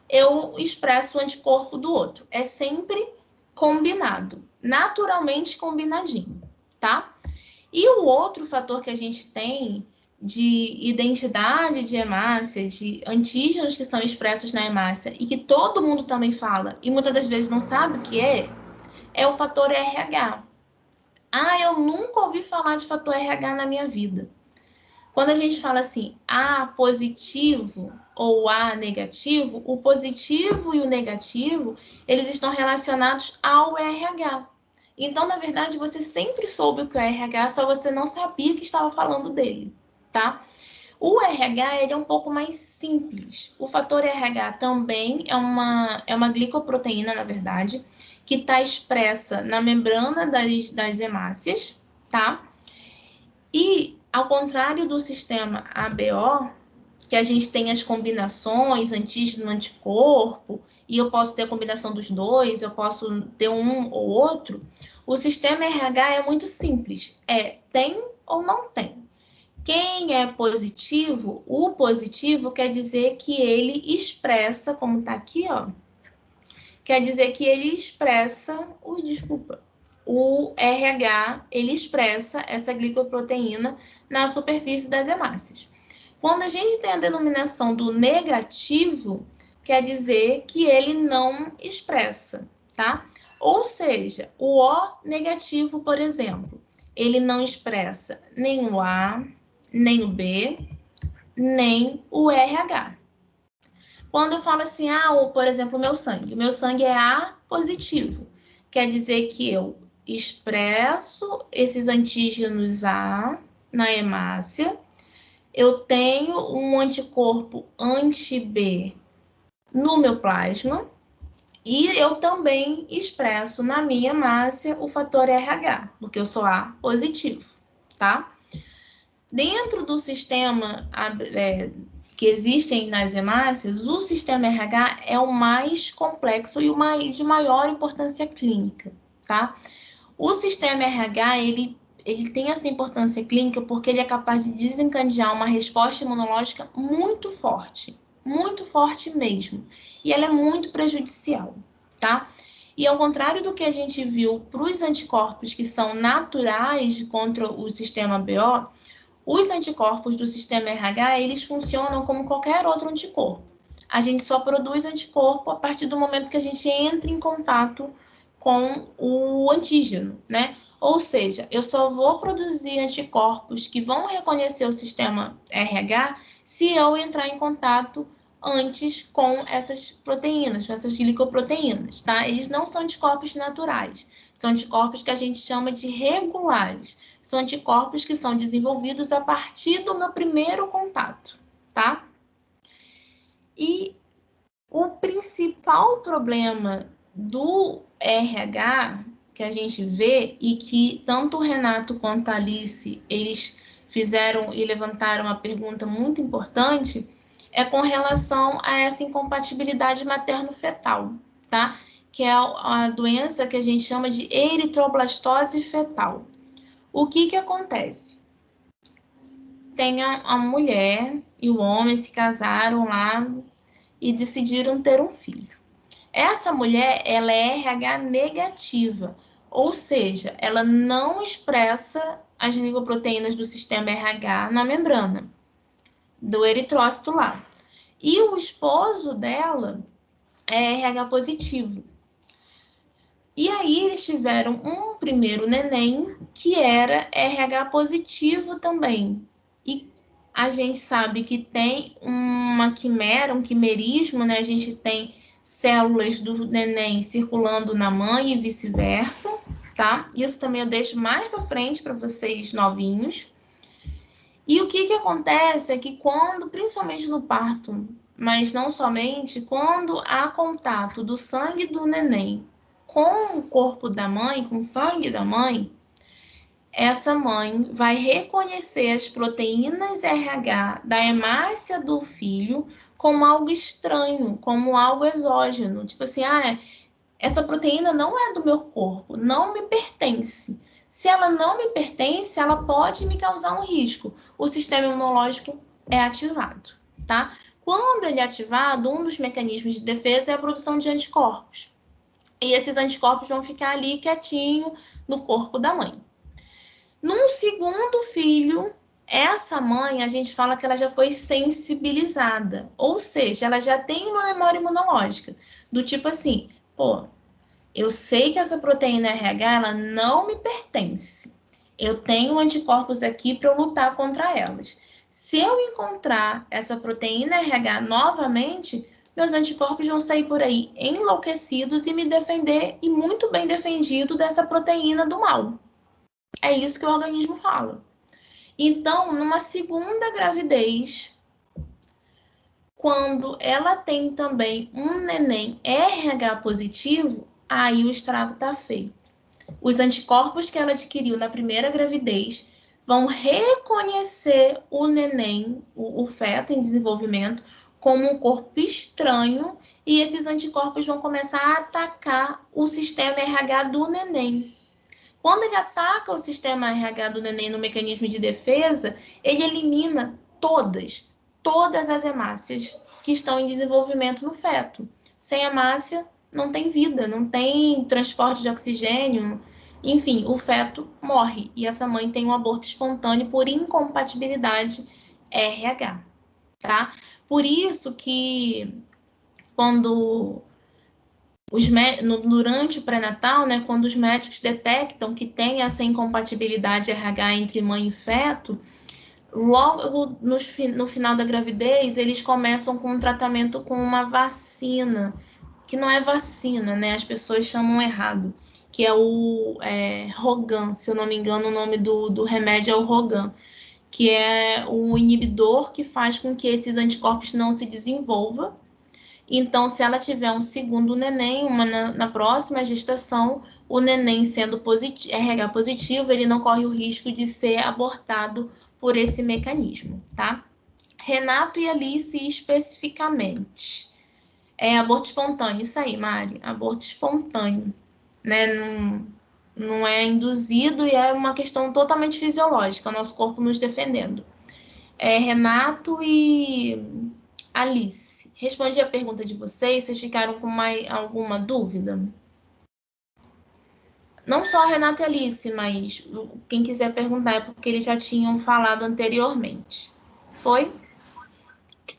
eu expresso o anticorpo do outro. É sempre combinado, naturalmente combinadinho, tá? E o outro fator que a gente tem de identidade de hemácia, de antígenos que são expressos na hemácia e que todo mundo também fala e muitas das vezes não sabe o que é o fator RH. Ah, eu nunca ouvi falar de fator RH na minha vida. Quando a gente fala assim, A positivo ou A negativo, o positivo e o negativo, eles estão relacionados ao RH. Então, na verdade, você sempre soube o que é o RH, só você não sabia que estava falando dele, tá? O RH, ele é um pouco mais simples. O fator RH também é uma glicoproteína, na verdade, que está expressa na membrana das hemácias, tá? E, ao contrário do sistema ABO, que a gente tem as combinações, antígeno-anticorpo, e eu posso ter a combinação dos dois, eu posso ter um ou outro, o sistema RH é muito simples, tem ou não tem. Quem é positivo, o positivo quer dizer que ele expressa, como está aqui, ó, quer dizer que ele expressa, o RH, ele expressa essa glicoproteína na superfície das hemácias. Quando a gente tem a denominação do negativo, quer dizer que ele não expressa, tá? Ou seja, o O negativo, por exemplo, ele não expressa nem o A, nem o B, nem o RH. Quando eu falo assim, por exemplo, o meu sangue é A positivo, quer dizer que eu expresso esses antígenos A na hemácia, eu tenho um anticorpo anti-B no meu plasma e eu também expresso na minha hemácia o fator RH, porque eu sou A positivo, tá? Dentro do sistema que existem nas hemácias, o sistema RH é o mais complexo e o de maior importância clínica, tá? O sistema RH, ele tem essa importância clínica porque ele é capaz de desencadear uma resposta imunológica muito forte mesmo, e ela é muito prejudicial, tá? E ao contrário do que a gente viu para os anticorpos que são naturais contra o sistema BO, os anticorpos do sistema RH, eles funcionam como qualquer outro anticorpo. A gente só produz anticorpo a partir do momento que a gente entra em contato com o antígeno, né? Ou seja, eu só vou produzir anticorpos que vão reconhecer o sistema RH se eu entrar em contato antes com essas proteínas, com essas glicoproteínas, tá? Eles não são anticorpos naturais, são anticorpos que a gente chama de regulares. São anticorpos que são desenvolvidos a partir do meu primeiro contato, tá? E o principal problema do RH que a gente vê e que tanto o Renato quanto a Alice, eles fizeram e levantaram uma pergunta muito importante, é com relação a essa incompatibilidade materno-fetal, tá? Que é a doença que a gente chama de eritroblastose fetal. O que acontece? Tem a mulher e o homem se casaram lá e decidiram ter um filho. Essa mulher, ela é RH negativa, ou seja, ela não expressa as glicoproteínas do sistema RH na membrana do eritrócito lá. E o esposo dela é RH positivo. E aí eles tiveram um primeiro neném que era RH positivo também. E a gente sabe que tem uma quimera, um quimerismo, né? A gente tem células do neném circulando na mãe e vice-versa, tá? Isso também eu deixo mais para frente para vocês novinhos. E o que acontece é que quando, principalmente no parto, mas não somente, quando há contato do sangue do neném com o corpo da mãe, com o sangue da mãe, essa mãe vai reconhecer as proteínas RH da hemácia do filho como algo estranho, como algo exógeno. Tipo assim, essa proteína não é do meu corpo, não me pertence. Se ela não me pertence, ela pode me causar um risco. O sistema imunológico é ativado, tá? Quando ele é ativado, um dos mecanismos de defesa é a produção de anticorpos. E esses anticorpos vão ficar ali quietinho no corpo da mãe. Num segundo filho, essa mãe, a gente fala que ela já foi sensibilizada, ou seja, ela já tem uma memória imunológica, do tipo assim, pô, eu sei que essa proteína RH, ela não me pertence. Eu tenho anticorpos aqui para eu lutar contra elas. Se eu encontrar essa proteína RH novamente, meus anticorpos vão sair por aí enlouquecidos e me defender, e muito bem defendido, dessa proteína do mal. É isso que o organismo fala. Então, numa segunda gravidez, quando ela tem também um neném RH positivo, aí o estrago está feito. Os anticorpos que ela adquiriu na primeira gravidez vão reconhecer o neném, o feto em desenvolvimento, como um corpo estranho, e esses anticorpos vão começar a atacar o sistema RH do neném. Quando ele ataca o sistema RH do neném no mecanismo de defesa, ele elimina todas as hemácias que estão em desenvolvimento no feto. Sem hemácia, não tem vida, não tem transporte de oxigênio. Enfim, o feto morre e essa mãe tem um aborto espontâneo por incompatibilidade RH, tá? Por isso que quando durante o pré-natal, né, quando os médicos detectam que tem essa incompatibilidade RH entre mãe e feto, logo no final da gravidez, eles começam com um tratamento com uma vacina, que não é vacina, né? As pessoas chamam errado, que é o Rogan, se eu não me engano, o nome do remédio é o Rogan, que é o inibidor que faz com que esses anticorpos não se desenvolvam. Então, se ela tiver um segundo neném, na próxima gestação, o neném sendo RH positivo, ele não corre o risco de ser abortado por esse mecanismo, tá? Renato e Alice especificamente. É aborto espontâneo, isso aí, Mari, aborto espontâneo, né? Não é induzido e é uma questão totalmente fisiológica, o nosso corpo nos defendendo. Renato e Alice. Respondi a pergunta de vocês ficaram com alguma dúvida? Não só a Renata e a Alice, mas quem quiser perguntar é porque eles já tinham falado anteriormente. Foi?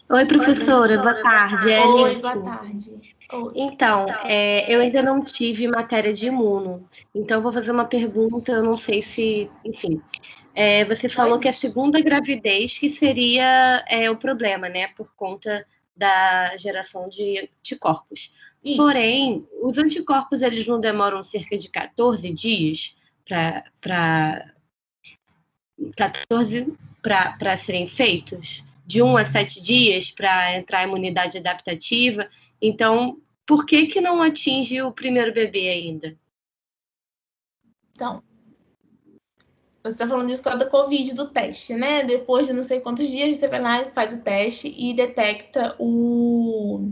Oi, professora, boa tarde. Oi, boa tarde. Oi. Então, eu ainda não tive matéria de imuno, então vou fazer uma pergunta, eu não sei se, enfim. Você falou que a segunda gravidez que seria o problema, né, por conta da geração de anticorpos. Isso. Porém, os anticorpos, eles não demoram cerca de 14 dias para serem feitos? De 1 a 7 dias para entrar a imunidade adaptativa. Então, por que não atinge o primeiro bebê ainda? Então, você está falando isso com a da Covid, do teste, né? Depois de não sei quantos dias, você vai lá e faz o teste e detecta o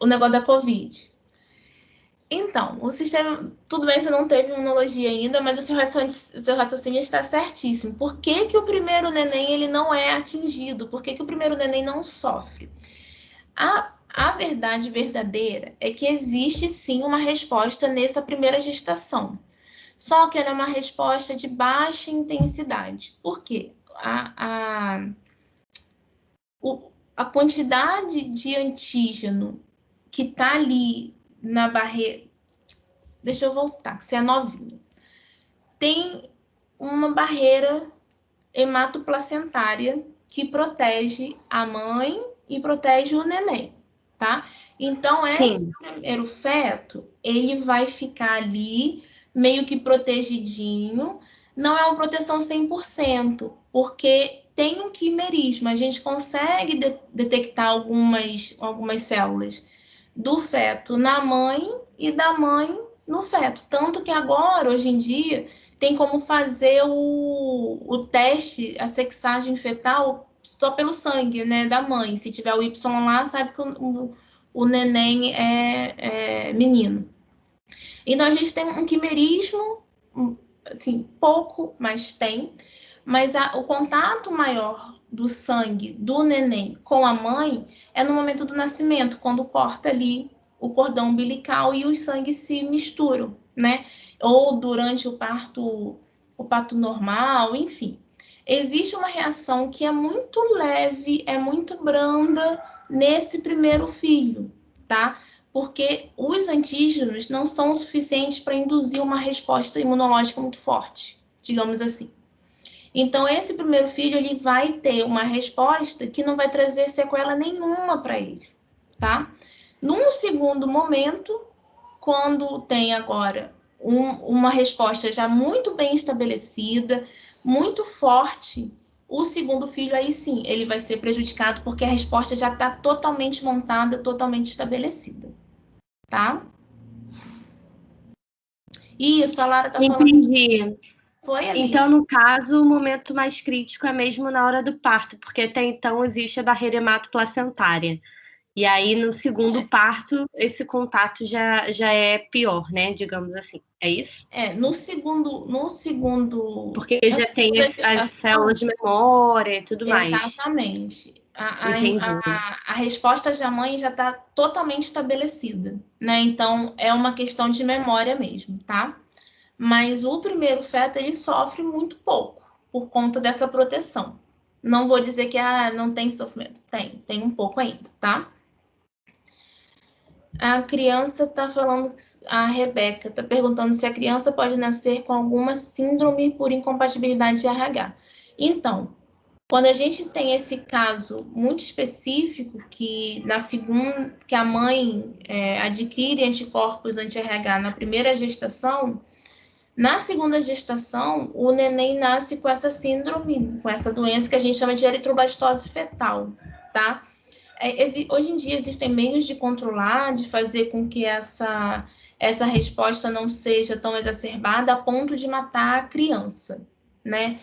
negócio da Covid. Então, o sistema... Tudo bem, você não teve imunologia ainda, mas o seu raciocínio está certíssimo. Por que o primeiro neném ele não é atingido? Por que o primeiro neném não sofre? A verdade verdadeira é que existe sim uma resposta nessa primeira gestação. Só que ela é uma resposta de baixa intensidade. Por quê? A quantidade de antígeno que está ali na barreira... Deixa eu voltar, que você é novinho. Tem uma barreira hematoplacentária que protege a mãe e protege o neném, tá? Então, esse primeiro feto, ele vai ficar ali meio que protegidinho. Não é uma proteção 100%, porque tem um quimerismo. A gente consegue detectar algumas células do feto na mãe e da mãe no feto. Tanto que agora, hoje em dia, tem como fazer o teste, a sexagem fetal, só pelo sangue, né, da mãe. Se tiver o Y lá, sabe que o neném é menino. Então, a gente tem um quimerismo, assim, pouco, mas tem. Mas o contato maior do sangue do neném com a mãe é no momento do nascimento, quando corta ali o cordão umbilical e os sangues se misturam, né? Ou durante o parto normal, enfim. Existe uma reação que é muito leve, é muito branda nesse primeiro filho, tá? Porque os antígenos não são o suficiente para induzir uma resposta imunológica muito forte, digamos assim. Então, esse primeiro filho, ele vai ter uma resposta que não vai trazer sequela nenhuma para ele, tá? Num segundo momento, quando tem agora uma resposta já muito bem estabelecida, muito forte, o segundo filho, aí sim, ele vai ser prejudicado porque a resposta já está totalmente montada, totalmente estabelecida, tá? Isso, a Lara tá falando. Entendi. Foi, Alice? Então, no caso, o momento mais crítico é mesmo na hora do parto, porque até então existe a barreira hematoplacentária. E aí, no segundo parto, esse contato já é pior, né? Digamos assim. É isso? No segundo. Porque já tem as células de memória e tudo mais. Exatamente. Entendi. A resposta da mãe já está totalmente estabelecida, né? Então, é uma questão de memória mesmo, tá? Mas o primeiro feto, ele sofre muito pouco por conta dessa proteção. Não vou dizer que não tem sofrimento. Tem um pouco ainda, tá? A criança está falando, a Rebeca está perguntando se a criança pode nascer com alguma síndrome por incompatibilidade de RH. Então, quando a gente tem esse caso muito específico, que que a mãe adquire anticorpos anti-RH na primeira gestação, na segunda gestação, o neném nasce com essa síndrome, com essa doença que a gente chama de eritrobastose fetal, tá? Hoje em dia existem meios de controlar, de fazer com que essa resposta não seja tão exacerbada a ponto de matar a criança, né?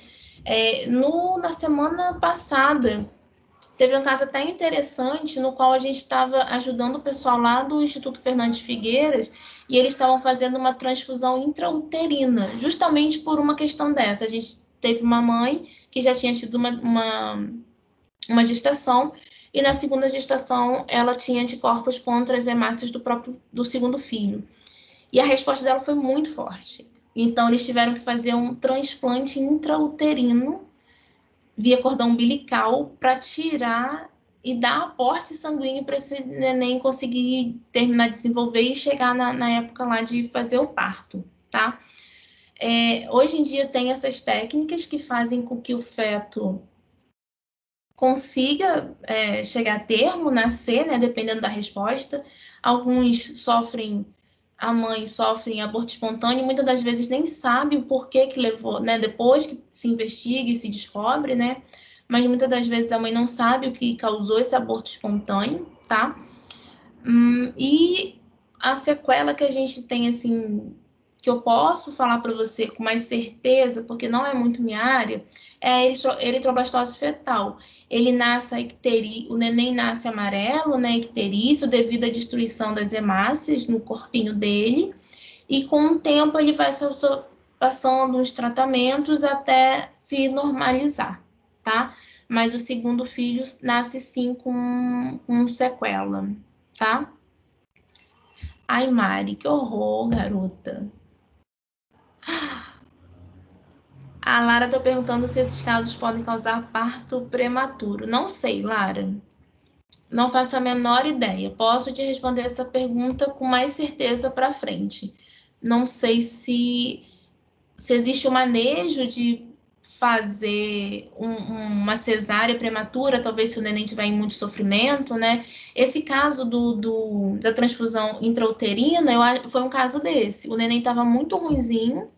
Na semana passada, teve um caso até interessante no qual a gente estava ajudando o pessoal lá do Instituto Fernandes Figueiras e eles estavam fazendo uma transfusão intrauterina, justamente por uma questão dessa. A gente teve uma mãe que já tinha tido uma gestação e na segunda gestação ela tinha anticorpos contra as hemácias do segundo filho. E a resposta dela foi muito forte. Então, eles tiveram que fazer um transplante intrauterino via cordão umbilical para tirar e dar aporte sanguíneo para esse neném conseguir terminar de desenvolver e chegar na época lá de fazer o parto, tá? Hoje em dia tem essas técnicas que fazem com que o feto consiga chegar a termo, nascer, né, dependendo da resposta. Alguns sofrem, a mãe sofre aborto espontâneo, muitas das vezes nem sabe o porquê que levou, né, depois que se investiga e se descobre, né, mas muitas das vezes a mãe não sabe o que causou esse aborto espontâneo, tá? E a sequela que a gente tem, assim, que eu posso falar para você com mais certeza, porque não é muito minha área, é a eritroblastose fetal. Ele nasce o neném nasce amarelo, né, icterício, devido à destruição das hemácias no corpinho dele, e com o tempo ele vai passando uns tratamentos até se normalizar, tá? Mas o segundo filho nasce sim com sequela, tá? Ai, Mari, que horror, garota. A Lara está perguntando se esses casos podem causar parto prematuro. Não sei, Lara. Não faço a menor ideia. Posso te responder essa pergunta com mais certeza para frente. Não sei se existe um manejo de fazer uma cesárea prematura, talvez se o neném tiver em muito sofrimento, né? Esse caso da transfusão intrauterina, foi um caso desse. O neném estava muito ruinzinho,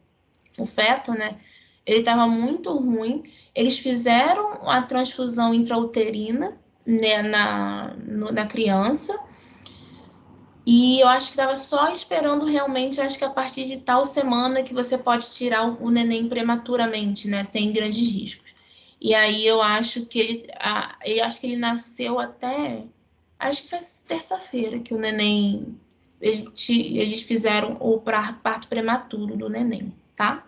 o feto, né? Ele estava muito ruim. Eles fizeram a transfusão intrauterina, né, na criança. E eu acho que estava só esperando realmente, acho que a partir de tal semana que você pode tirar o neném prematuramente, né? Sem grandes riscos. E aí eu acho que ele nasceu até. Acho que foi terça-feira que o neném eles fizeram o parto prematuro do neném, tá?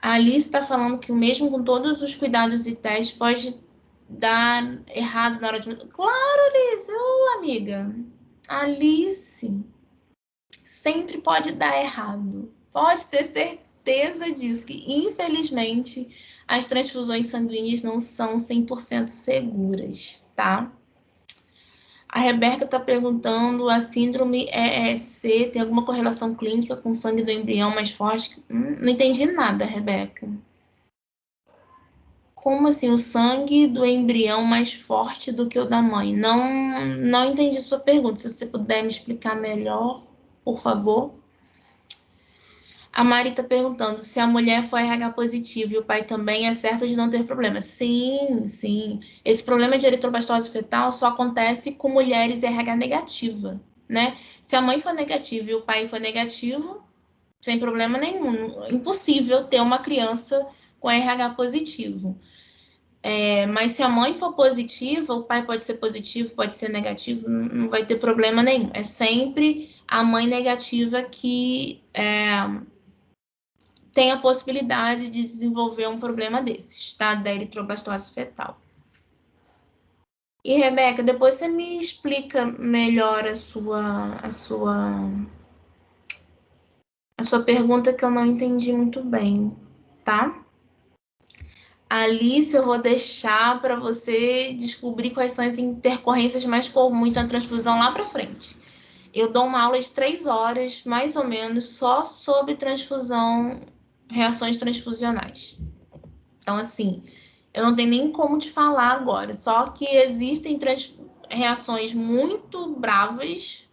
A Alice está falando que mesmo com todos os cuidados e testes, pode dar errado na hora de... Claro, Alice! Ô, amiga! Alice, sempre pode dar errado. Pode ter certeza disso, que infelizmente as transfusões sanguíneas não são 100% seguras, tá? A Rebeca está perguntando, a síndrome EEC tem alguma correlação clínica com o sangue do embrião mais forte? Não entendi nada, Rebeca. Como assim, o sangue do embrião mais forte do que o da mãe? Não entendi sua pergunta. Se você puder me explicar melhor, por favor. A Mari está perguntando se a mulher for RH positivo e o pai também, é certo de não ter problema. Sim, sim. Esse problema de eritrobastose fetal só acontece com mulheres RH negativa, né? Se a mãe for negativa e o pai for negativo, sem problema nenhum. Impossível ter uma criança com RH positivo. Mas se a mãe for positiva, o pai pode ser positivo, pode ser negativo, não vai ter problema nenhum. É sempre a mãe negativa que tem a possibilidade de desenvolver um problema desses, tá? Da eritrobastose fetal. E, Rebeca, depois você me explica melhor a sua pergunta, que eu não entendi muito bem, tá? Alice, eu vou deixar para você descobrir quais são as intercorrências mais comuns na transfusão lá para frente. Eu dou uma aula de 3 horas, mais ou menos, só sobre transfusão, reações transfusionais. Então, assim, eu não tenho nem como te falar agora, só que existem reações muito bravas,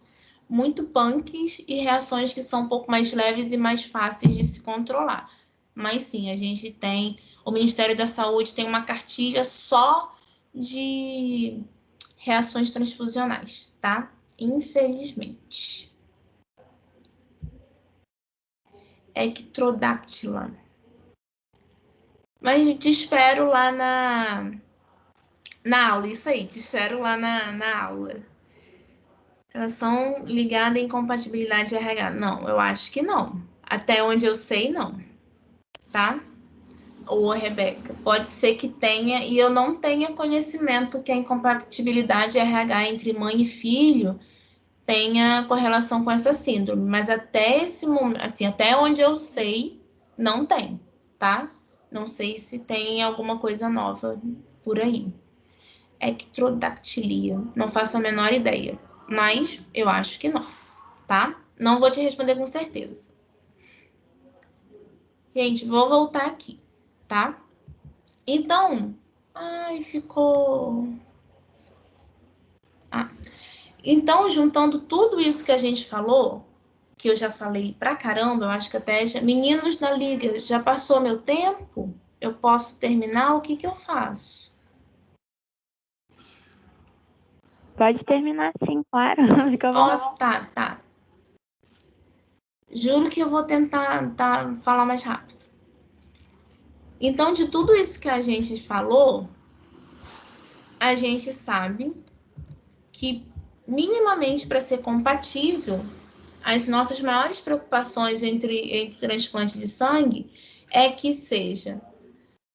muito punks, e reações que são um pouco mais leves e mais fáceis de se controlar. Mas sim, a gente tem, o Ministério da Saúde tem uma cartilha só de reações transfusionais, tá? Infelizmente. Ectrodactyla. Mas te espero lá na aula, isso aí, te espero lá na aula. Relação ligada à incompatibilidade de RH. Não, eu acho que não. Até onde eu sei, não. Tá? Ô, Rebeca, pode ser que tenha, e eu não tenha conhecimento que a incompatibilidade de RH entre mãe e filho tenha correlação com essa síndrome, mas até esse momento, assim, até onde eu sei, não tem, tá? Não sei se tem alguma coisa nova por aí. Ectrodactilia, não faço a menor ideia, mas eu acho que não, tá? Não vou te responder com certeza. Gente, vou voltar aqui, tá? Então, ai, ficou... Então, juntando tudo isso que a gente falou, que eu já falei pra caramba, eu acho que até... Meninos da liga, já passou meu tempo? Eu posso terminar? O que eu faço? Pode terminar sim, claro. Fica bom. Nossa, tá. Juro que eu vou tentar falar mais rápido. Então, de tudo isso que a gente falou, a gente sabe que, minimamente, para ser compatível, as nossas maiores preocupações entre transplante de sangue é que seja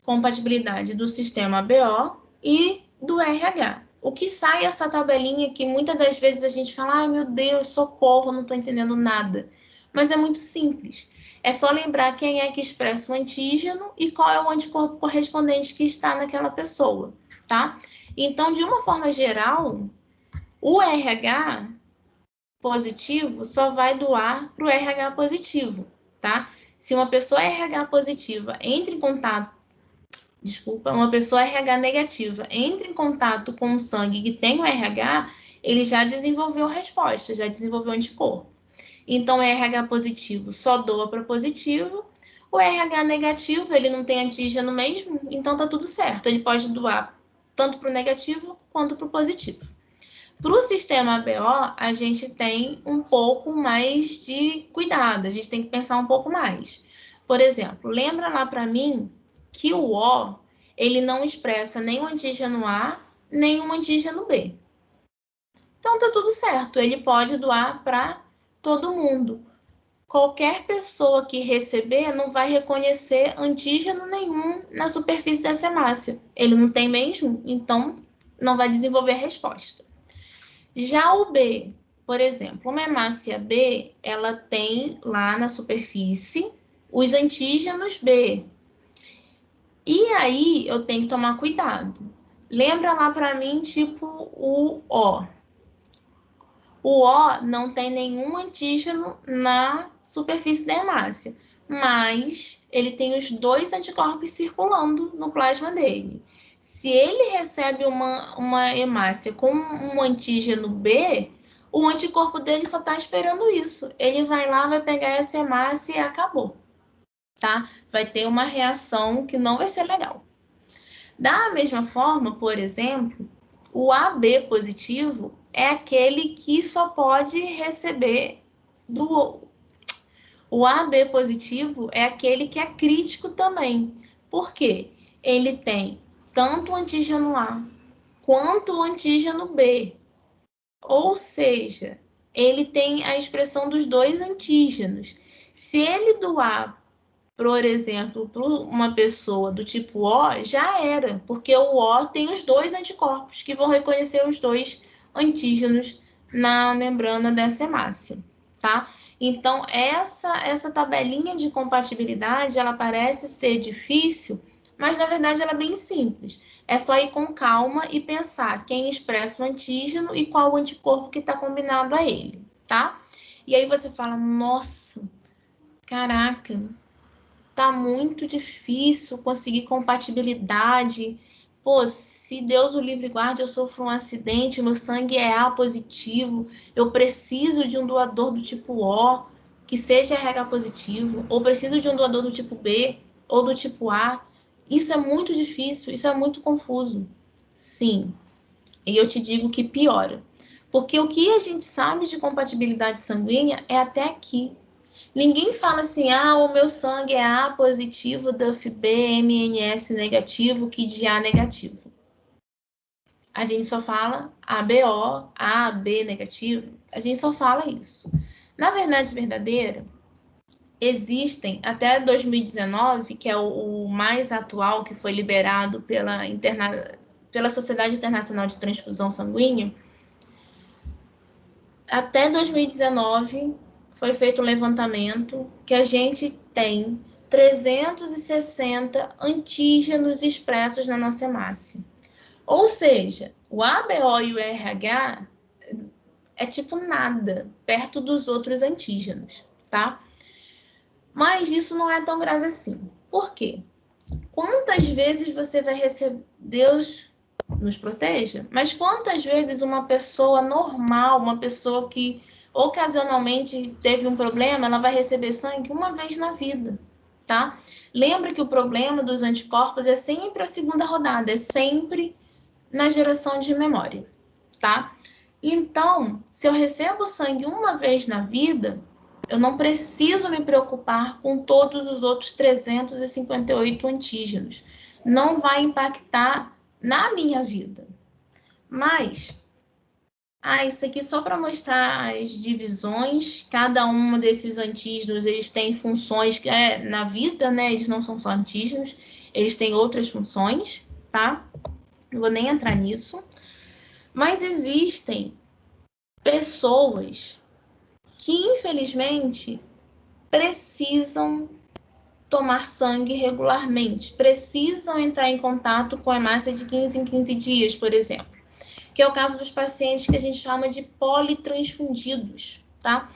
compatibilidade do sistema BO e do RH. O que sai essa tabelinha que muitas das vezes a gente fala, ai meu Deus, socorro, não estou entendendo nada. Mas é muito simples. É só lembrar quem é que expressa o antígeno e qual é o anticorpo correspondente que está naquela pessoa, tá? Então, de uma forma geral, o RH positivo só vai doar para o RH positivo, tá? Se uma pessoa RH positiva entra em contato, uma pessoa RH negativa entra em contato com o sangue que tem o RH, ele já desenvolveu resposta, já desenvolveu anticorpo. Então, o RH positivo só doa para positivo, o RH negativo, ele não tem antígeno mesmo, então tá tudo certo. Ele pode doar tanto para o negativo quanto para o positivo. Para o sistema BO, a gente tem um pouco mais de cuidado, a gente tem que pensar um pouco mais. Por exemplo, lembra lá para mim que o O, ele não expressa nem o antígeno A, nem o antígeno B. Então tá tudo certo, ele pode doar para todo mundo. Qualquer pessoa que receber não vai reconhecer antígeno nenhum na superfície dessa hemácia. Ele não tem mesmo, então não vai desenvolver resposta. Já o B, por exemplo, uma hemácia B, ela tem lá na superfície os antígenos B. E aí eu tenho que tomar cuidado. Lembra lá para mim, tipo o O. O O não tem nenhum antígeno na superfície da hemácia, mas ele tem os 2 anticorpos circulando no plasma dele. Se ele recebe uma hemácia com um antígeno B, o anticorpo dele só está esperando isso. Ele vai lá, vai pegar essa hemácia e acabou, tá? Vai ter uma reação que não vai ser legal. Da mesma forma, por exemplo, o AB positivo é aquele que só pode receber do... O AB positivo é aquele que é crítico também. Por quê? Ele tem tanto o antígeno A quanto o antígeno B. Ou seja, ele tem a expressão dos 2 antígenos. Se ele doar, por exemplo, para uma pessoa do tipo O, já era, porque o O tem os 2 anticorpos que vão reconhecer os 2 antígenos na membrana dessa hemácia, tá? Então, essa tabelinha de compatibilidade, ela parece ser difícil, mas na verdade ela é bem simples. É só ir com calma e pensar quem expressa o antígeno e qual o anticorpo que está combinado a ele, tá? E aí você fala, nossa, caraca, tá muito difícil conseguir compatibilidade. Pô, se Deus o livre e guarde, eu sofro um acidente, meu sangue é A positivo, eu preciso de um doador do tipo O, que seja RH positivo, ou preciso de um doador do tipo B, ou do tipo A. Isso é muito difícil, isso é muito confuso. Sim, e eu te digo que piora. Porque o que a gente sabe de compatibilidade sanguínea é até aqui. Ninguém fala assim, o meu sangue é A positivo, DUF B, MNS negativo, KID A negativo. A gente só fala ABO, AB negativo, a gente só fala isso. Na verdade verdadeira, existem até 2019, que é o mais atual, que foi liberado pela Sociedade Internacional de Transfusão Sanguínea, até 2019 foi feito um levantamento que a gente tem 360 antígenos expressos na nossa hemácia. Ou seja, o ABO e o RH é tipo nada, perto dos outros antígenos, tá? Mas isso não é tão grave assim. Por quê? Quantas vezes você vai receber... Deus nos proteja, mas quantas vezes uma pessoa normal, uma pessoa que ocasionalmente teve um problema, ela vai receber sangue uma vez na vida, tá? Lembra que o problema dos anticorpos é sempre a segunda rodada, é sempre na geração de memória, tá? Então, se eu recebo sangue uma vez na vida, eu não preciso me preocupar com todos os outros 358 antígenos. Não vai impactar na minha vida. Mas, isso aqui só para mostrar as divisões. Cada um desses antígenos, eles têm funções que na vida, né? Eles não são só antígenos, eles têm outras funções, tá? Não vou nem entrar nisso. Mas existem pessoas que, infelizmente, precisam tomar sangue regularmente, precisam entrar em contato com a hemácia de 15 em 15 dias, por exemplo, que é o caso dos pacientes que a gente chama de politransfundidos, tá?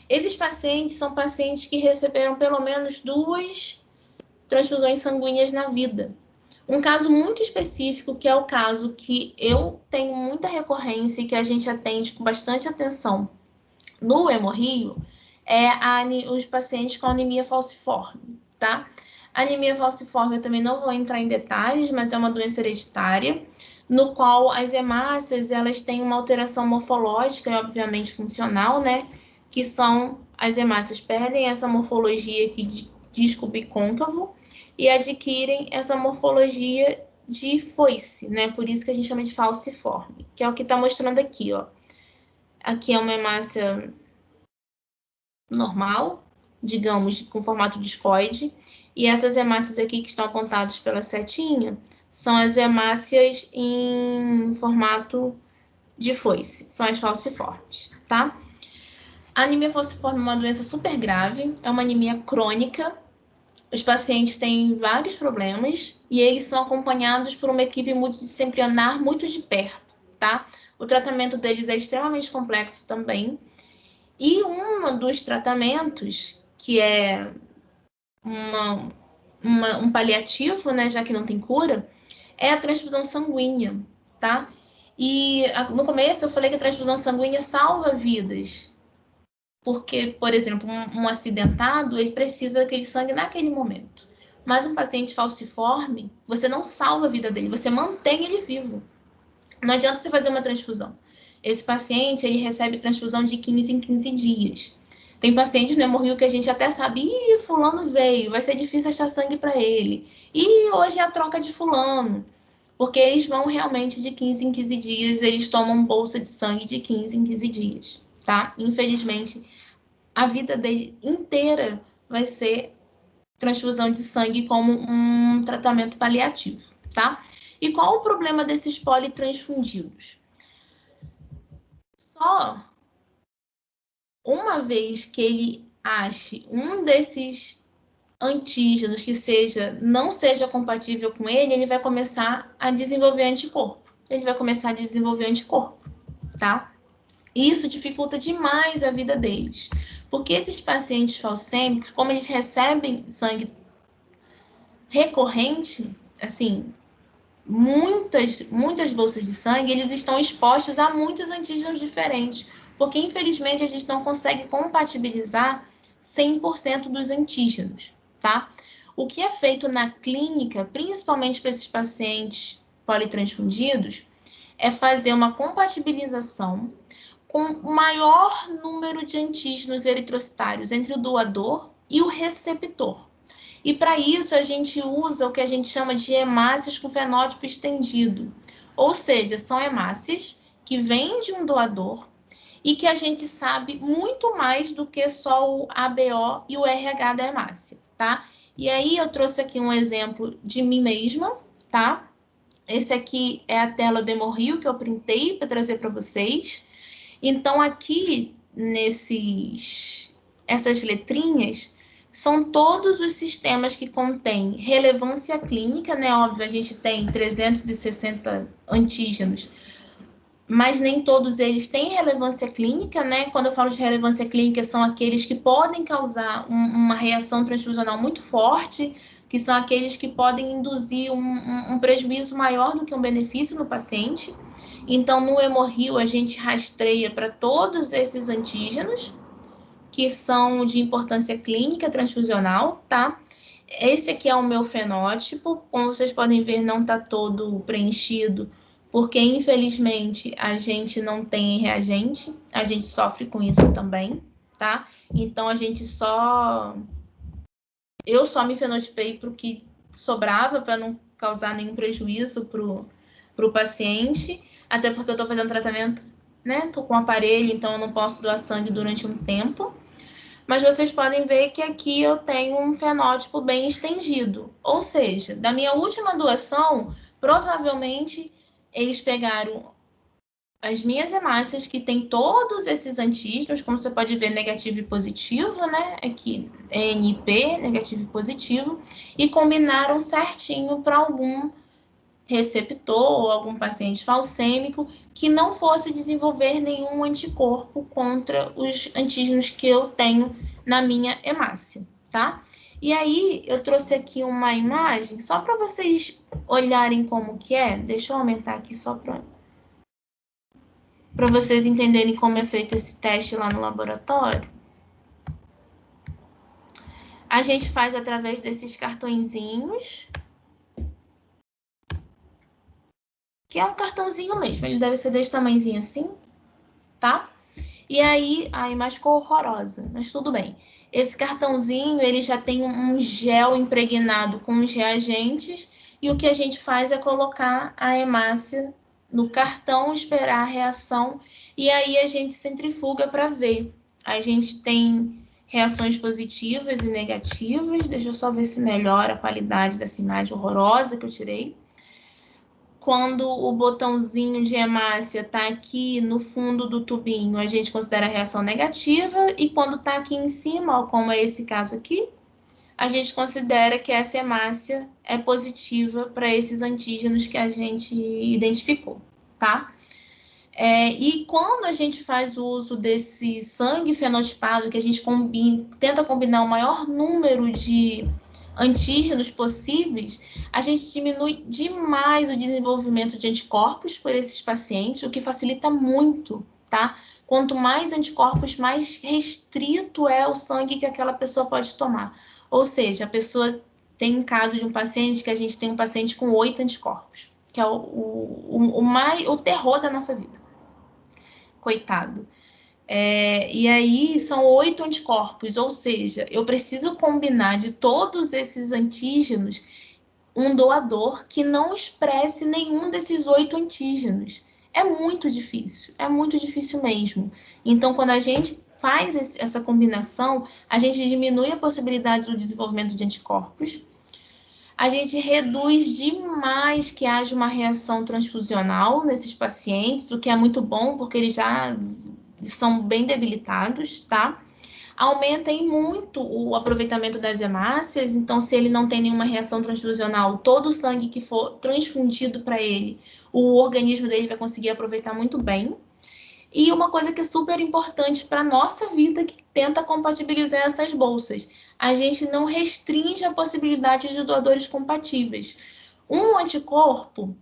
Esses pacientes são pacientes que receberam pelo menos 2 transfusões sanguíneas na vida. Um caso muito específico, que é o caso que eu tenho muita recorrência e que a gente atende com bastante atenção no Hemorrio, é os pacientes com anemia falciforme, tá? A anemia falciforme eu também não vou entrar em detalhes, mas é uma doença hereditária, no qual as hemácias, elas têm uma alteração morfológica e, obviamente, funcional, né? Que são, as hemácias perdem essa morfologia aqui de disco bicôncavo e adquirem essa morfologia de foice, né? Por isso que a gente chama de falciforme, que é o que está mostrando aqui, ó. Aqui é uma hemácia normal, digamos, com formato discoide. E essas hemácias aqui que estão apontadas pela setinha são as hemácias em formato de foice, são as falciformes, tá? A anemia falciforme é uma doença super grave, é uma anemia crônica. Os pacientes têm vários problemas e eles são acompanhados por uma equipe multidisciplinar muito de perto, tá? O tratamento deles é extremamente complexo também. E um dos tratamentos, que é um paliativo, né, já que não tem cura, é a transfusão sanguínea, tá? E no começo eu falei que a transfusão sanguínea salva vidas. Porque, por exemplo, um acidentado, ele precisa daquele sangue naquele momento. Mas um paciente falciforme, você não salva a vida dele, você mantém ele vivo. Não adianta você fazer uma transfusão. Esse paciente, ele recebe transfusão de 15 em 15 dias. Tem pacientes no Hemorrio que a gente até sabe, fulano veio, vai ser difícil achar sangue para ele. E hoje é a troca de fulano. Porque eles vão realmente de 15 em 15 dias, eles tomam bolsa de sangue de 15 em 15 dias, tá? Infelizmente, a vida dele inteira vai ser transfusão de sangue como um tratamento paliativo, tá? E qual o problema desses politransfundidos? Só uma vez que ele ache um desses antígenos que não seja compatível com ele, ele vai começar a desenvolver anticorpo. Ele vai começar a desenvolver anticorpo, tá? Isso dificulta demais a vida deles. Porque esses pacientes falcêmicos, como eles recebem sangue recorrente, assim, muitas bolsas de sangue, eles estão expostos a muitos antígenos diferentes. Porque, infelizmente, a gente não consegue compatibilizar 100% dos antígenos, tá? O que é feito na clínica, principalmente para esses pacientes politransfundidos, é fazer uma compatibilização com o maior número de antígenos eritrocitários entre o doador e o receptor. E para isso a gente usa o que a gente chama de hemácias com fenótipo estendido. Ou seja, são hemácias que vêm de um doador e que a gente sabe muito mais do que só o ABO e o RH da hemácia, tá? E aí eu trouxe aqui um exemplo de mim mesma, tá? Esse aqui é a tela do Hemorrio que eu printei para trazer para vocês. Então, aqui, essas letrinhas, são todos os sistemas que contêm relevância clínica, né? Óbvio, a gente tem 360 antígenos, mas nem todos eles têm relevância clínica, né? Quando eu falo de relevância clínica, são aqueles que podem causar uma reação transfusional muito forte, que são aqueles que podem induzir um prejuízo maior do que um benefício no paciente. Então, no Hemorrio, a gente rastreia para todos esses antígenos, que são de importância clínica transfusional, tá? Esse aqui é o meu fenótipo. Como vocês podem ver, não está todo preenchido, porque, infelizmente, a gente não tem reagente. A gente sofre com isso também, tá? Então, eu só me fenotipei para o que sobrava, para não causar nenhum prejuízo para o paciente, até porque eu estou fazendo tratamento, né? Estou com aparelho, então eu não posso doar sangue durante um tempo. Mas vocês podem ver que aqui eu tenho um fenótipo bem estendido. Ou seja, da minha última doação, provavelmente eles pegaram as minhas hemácias, que tem todos esses antígenos, como você pode ver, negativo e positivo, né? Aqui, NP, negativo e positivo, e combinaram certinho para algum receptor ou algum paciente falcêmico que não fosse desenvolver nenhum anticorpo contra os antígenos que eu tenho na minha hemácia, tá? E aí, eu trouxe aqui uma imagem só para vocês olharem como que é. Deixa eu aumentar aqui só para vocês entenderem como é feito esse teste lá no laboratório. A gente faz através desses cartõezinhos, que é um cartãozinho mesmo, ele deve ser desse tamanhozinho assim, tá? E aí, a imagem ficou horrorosa, mas tudo bem. Esse cartãozinho, ele já tem um gel impregnado com os reagentes, e o que a gente faz é colocar a hemácia no cartão, esperar a reação, e aí a gente centrifuga para ver. A gente tem reações positivas e negativas. Deixa eu só ver se melhora a qualidade dessa imagem horrorosa que eu tirei. Quando o botãozinho de hemácia está aqui no fundo do tubinho, a gente considera a reação negativa, e quando está aqui em cima, ó, como é esse caso aqui, a gente considera que essa hemácia é positiva para esses antígenos que a gente identificou, tá? E quando a gente faz o uso desse sangue fenotipado, que a gente tenta combinar o maior número de antígenos possíveis, a gente diminui demais o desenvolvimento de anticorpos por esses pacientes, o que facilita muito, tá? Quanto mais anticorpos, mais restrito é o sangue que aquela pessoa pode tomar. Ou seja, a pessoa tem um caso de um paciente que a gente tem um paciente com 8 anticorpos, que é o terror da nossa vida. Coitado. E aí são 8 anticorpos, ou seja, eu preciso combinar de todos esses antígenos um doador que não expresse nenhum desses 8 antígenos. É muito difícil mesmo. Então, quando a gente faz essa combinação, a gente diminui a possibilidade do desenvolvimento de anticorpos, a gente reduz demais que haja uma reação transfusional nesses pacientes, o que é muito bom, porque eles já são bem debilitados, tá? Aumenta em muito o aproveitamento das hemácias, então se ele não tem nenhuma reação transfusional, todo o sangue que for transfundido para ele, o organismo dele vai conseguir aproveitar muito bem. E uma coisa que é super importante para a nossa vida, que tenta compatibilizar essas bolsas, a gente não restringe a possibilidade de doadores compatíveis. Um anticorpo,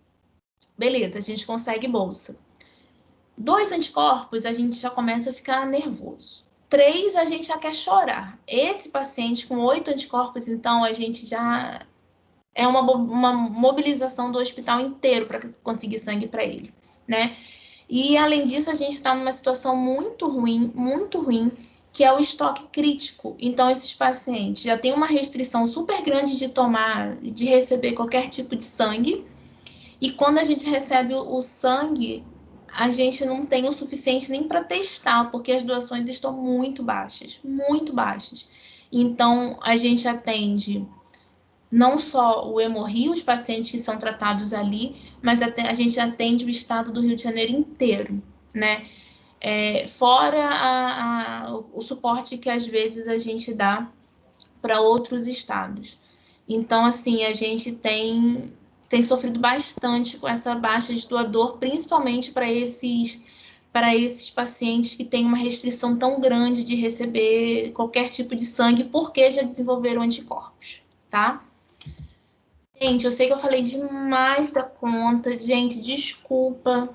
beleza, a gente consegue bolsa. 2 anticorpos, a gente já começa a ficar nervoso. 3, a gente já quer chorar. Esse paciente com 8 anticorpos, então, a gente já... É uma mobilização do hospital inteiro para conseguir sangue para ele, né? E, além disso, a gente está numa situação muito ruim, que é o estoque crítico. Então, esses pacientes já têm uma restrição super grande de receber qualquer tipo de sangue. E quando a gente recebe o sangue, a gente não tem o suficiente nem para testar, porque as doações estão muito baixas, muito baixas. Então, a gente atende não só o Hemorrio, os pacientes que são tratados ali, mas a gente atende o estado do Rio de Janeiro inteiro, né? Fora o suporte que às vezes a gente dá para outros estados. Então, assim, a gente tem sofrido bastante com essa baixa de doador, principalmente para esses pacientes que têm uma restrição tão grande de receber qualquer tipo de sangue, porque já desenvolveram anticorpos, tá? Gente, eu sei que eu falei demais da conta. Gente, desculpa.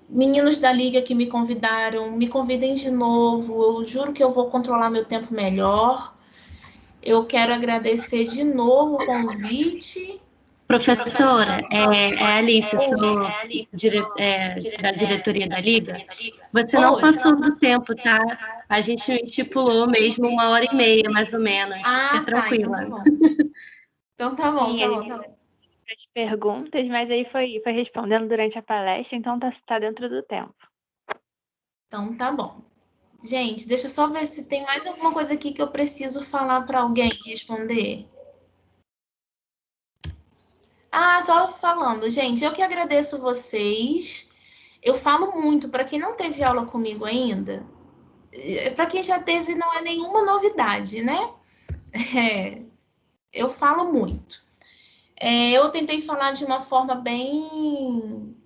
Meninos da Liga que me convidaram, me convidem de novo. Eu juro que eu vou controlar meu tempo melhor. Eu quero agradecer de novo o convite. Professora, é Alice, eu sou da diretoria da Liga. Você não passou do tempo, tá? A gente estipulou mesmo 1h30, mais ou menos. Fica tranquila. Tá, então tá bom. As perguntas, mas aí foi respondendo durante a palestra, então tá dentro do tempo. Então tá bom. Gente, deixa eu só ver se tem mais alguma coisa aqui que eu preciso falar para alguém responder. Só falando, gente, eu que agradeço vocês. Eu falo muito, para quem não teve aula comigo ainda, para quem já teve, não é nenhuma novidade, né? Eu falo muito. Eu tentei falar de uma forma bem...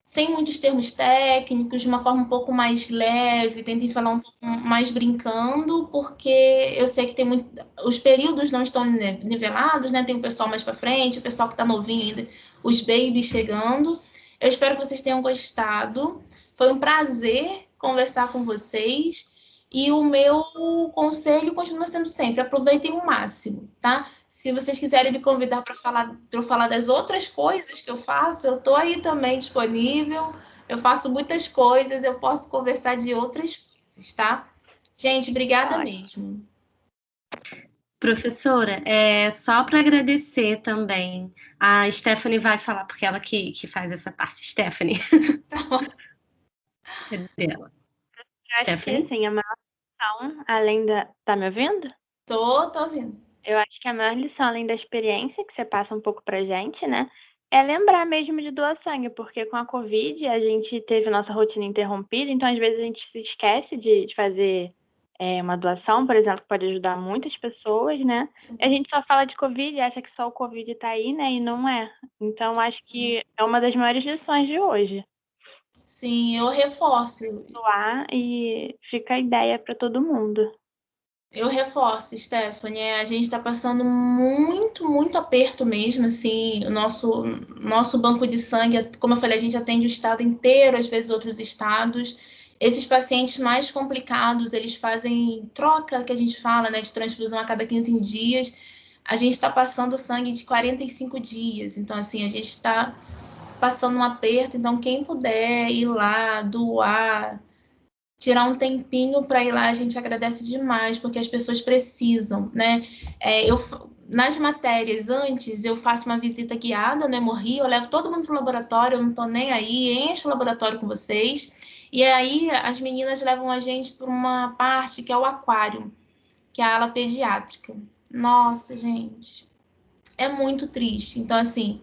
sem muitos termos técnicos, de uma forma um pouco mais leve, tentei falar um pouco mais brincando, porque eu sei que tem os períodos não estão nivelados, né? Tem o pessoal mais para frente, o pessoal que está novinho ainda, os babies chegando. Eu espero que vocês tenham gostado. Foi um prazer conversar com vocês. E o meu conselho continua sendo sempre: aproveitem o máximo, tá? Se vocês quiserem me convidar para eu falar das outras coisas que eu faço, eu estou aí também disponível. Eu faço muitas coisas, eu posso conversar de outras coisas, tá? Gente, obrigada mesmo. Professora, só para agradecer também, a Stephanie vai falar, porque ela que faz essa parte. Stephanie, Tá bom. cadê ela? Eu acho que, Stephanie? assim, a maior lição, além da... Tá me ouvindo? Tô ouvindo. Eu acho que a maior lição, além da experiência que você passa um pouco pra gente, né? É lembrar mesmo de doar sangue, porque com a Covid a gente teve nossa rotina interrompida, então às vezes a gente se esquece de fazer uma doação, por exemplo, que pode ajudar muitas pessoas, né? Sim. A gente só fala de Covid e acha que só o Covid tá aí, né? E não é. Então acho que é uma das maiores lições de hoje. Sim, eu reforço. Doar e fica a ideia para todo mundo. Eu reforço, Stephanie, a gente está passando muito, muito aperto mesmo, assim, o nosso banco de sangue, como eu falei, a gente atende o estado inteiro, às vezes outros estados. Esses pacientes mais complicados, eles fazem troca, que a gente fala, né, de transfusão a cada 15 dias. A gente está passando sangue de 45 dias, então, assim, a gente está passando um aperto, então, quem puder ir lá, doar, tirar um tempinho para ir lá, a gente agradece demais, porque as pessoas precisam, né? Nas matérias antes, eu faço uma visita guiada, né? Morri, eu levo todo mundo pro laboratório, eu não tô nem aí, encho o laboratório com vocês. E aí as meninas levam a gente para uma parte que é o aquário, que é a ala pediátrica. Nossa, gente, é muito triste. Então, assim,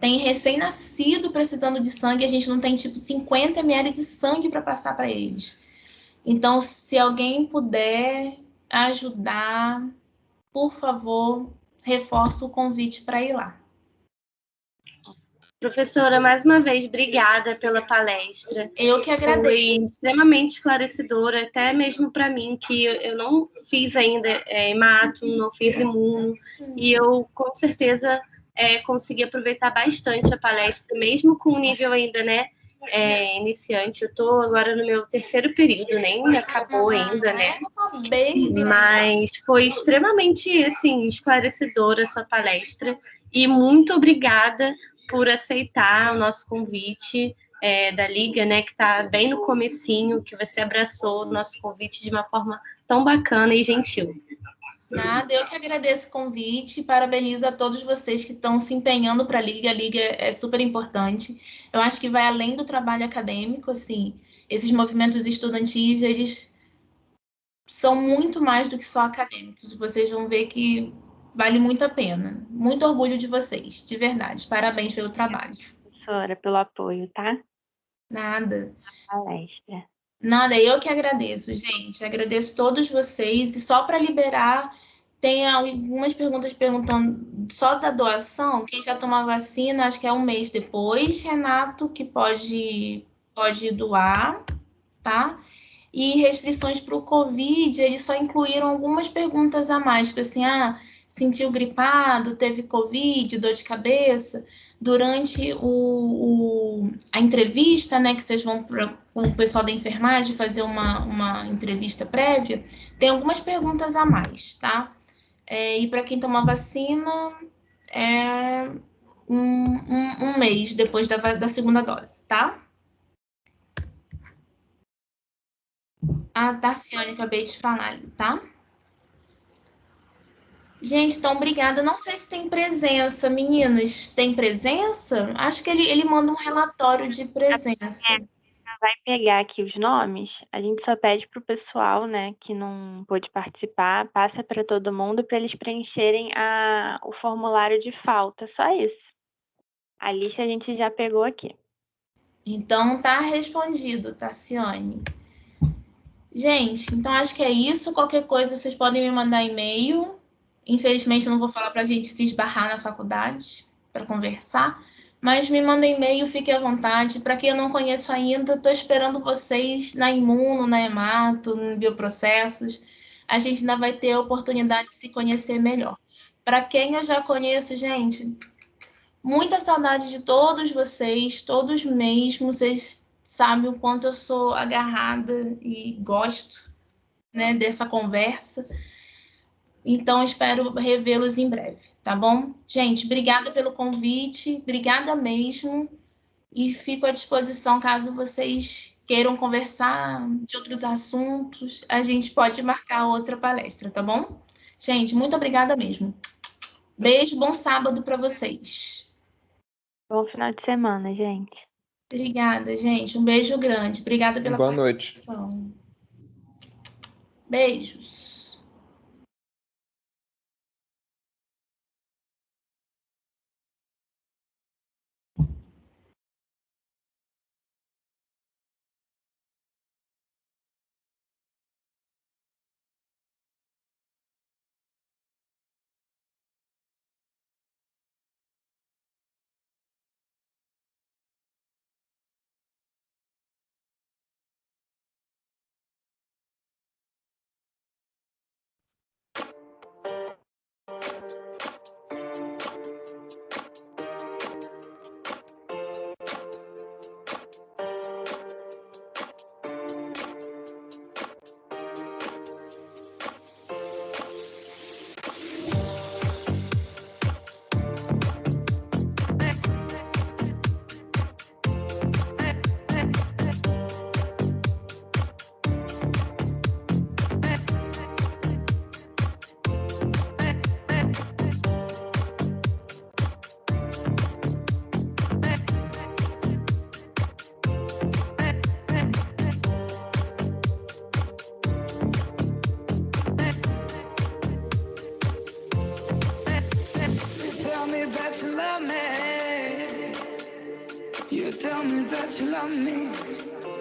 tem recém-nascido precisando de sangue, a gente não tem tipo 50 ml de sangue para passar para eles. Então, se alguém puder ajudar, por favor, reforço o convite para ir lá. Professora, mais uma vez, obrigada pela palestra. Eu que agradeço. Foi extremamente esclarecedora, até mesmo para mim, que eu não fiz ainda hemato, não fiz imuno, e eu, com certeza, consegui aproveitar bastante a palestra, mesmo com o nível ainda, né, iniciante. Eu estou agora no meu terceiro período, nem acabou ainda, né? Mas foi extremamente, assim, esclarecedora a sua palestra, e muito obrigada por aceitar o nosso convite da Liga, né, que está bem no comecinho, que você abraçou o nosso convite de uma forma tão bacana e gentil. Nada, eu que agradeço o convite, parabenizo a todos vocês que estão se empenhando para a Liga é super importante. Eu acho que vai além do trabalho acadêmico, assim, esses movimentos estudantis, eles são muito mais do que só acadêmicos, vocês vão ver que vale muito a pena. Muito orgulho de vocês, de verdade. Parabéns pelo trabalho. Professora, pelo apoio, tá? Nada. Palestra. Nada, eu que agradeço, gente. Agradeço todos vocês. E só para liberar, tem algumas perguntas perguntando só da doação. Quem já tomou a vacina, acho que é um mês depois, Renato, que pode doar, tá? E restrições para o Covid, eles só incluíram algumas perguntas a mais, tipo assim, sentiu gripado, teve Covid, dor de cabeça. Durante a entrevista, né, que vocês vão com o pessoal da enfermagem fazer uma entrevista prévia, tem algumas perguntas a mais, tá? E para quem toma vacina, é um mês depois da segunda dose, tá? A Tarciane, acabei de falar, tá? Gente, então, obrigada. Não sei se tem presença, meninas. Tem presença? Acho que ele manda um relatório de presença. Vai pegar aqui os nomes, a gente só pede pro pessoal, né, que não pôde participar, passa para todo mundo para eles preencherem o formulário de falta, só isso. A lista a gente já pegou aqui. Então, tá respondido, Tarciane. Gente, então acho que é isso. Qualquer coisa, vocês podem me mandar e-mail. Infelizmente, eu não vou falar para a gente se esbarrar na faculdade para conversar. Mas me manda e-mail, fique à vontade. Para quem eu não conheço ainda, estou esperando vocês na Imuno, na Hemato, no Bioprocessos. A gente ainda vai ter a oportunidade de se conhecer melhor. Para quem eu já conheço, gente, muita saudade de todos vocês, todos mesmo. Vocês sabem o quanto eu sou agarrada e gosto, né, dessa conversa. Então, espero revê-los em breve, tá bom? Gente, obrigada pelo convite, obrigada mesmo. E fico à disposição caso vocês queiram conversar de outros assuntos. A gente pode marcar outra palestra, tá bom? Gente, muito obrigada mesmo. Beijo, bom sábado para vocês. Bom final de semana, gente. Obrigada, gente. Um beijo grande. Obrigada pela Boa noite. participação. Beijos. You tell me that you love me.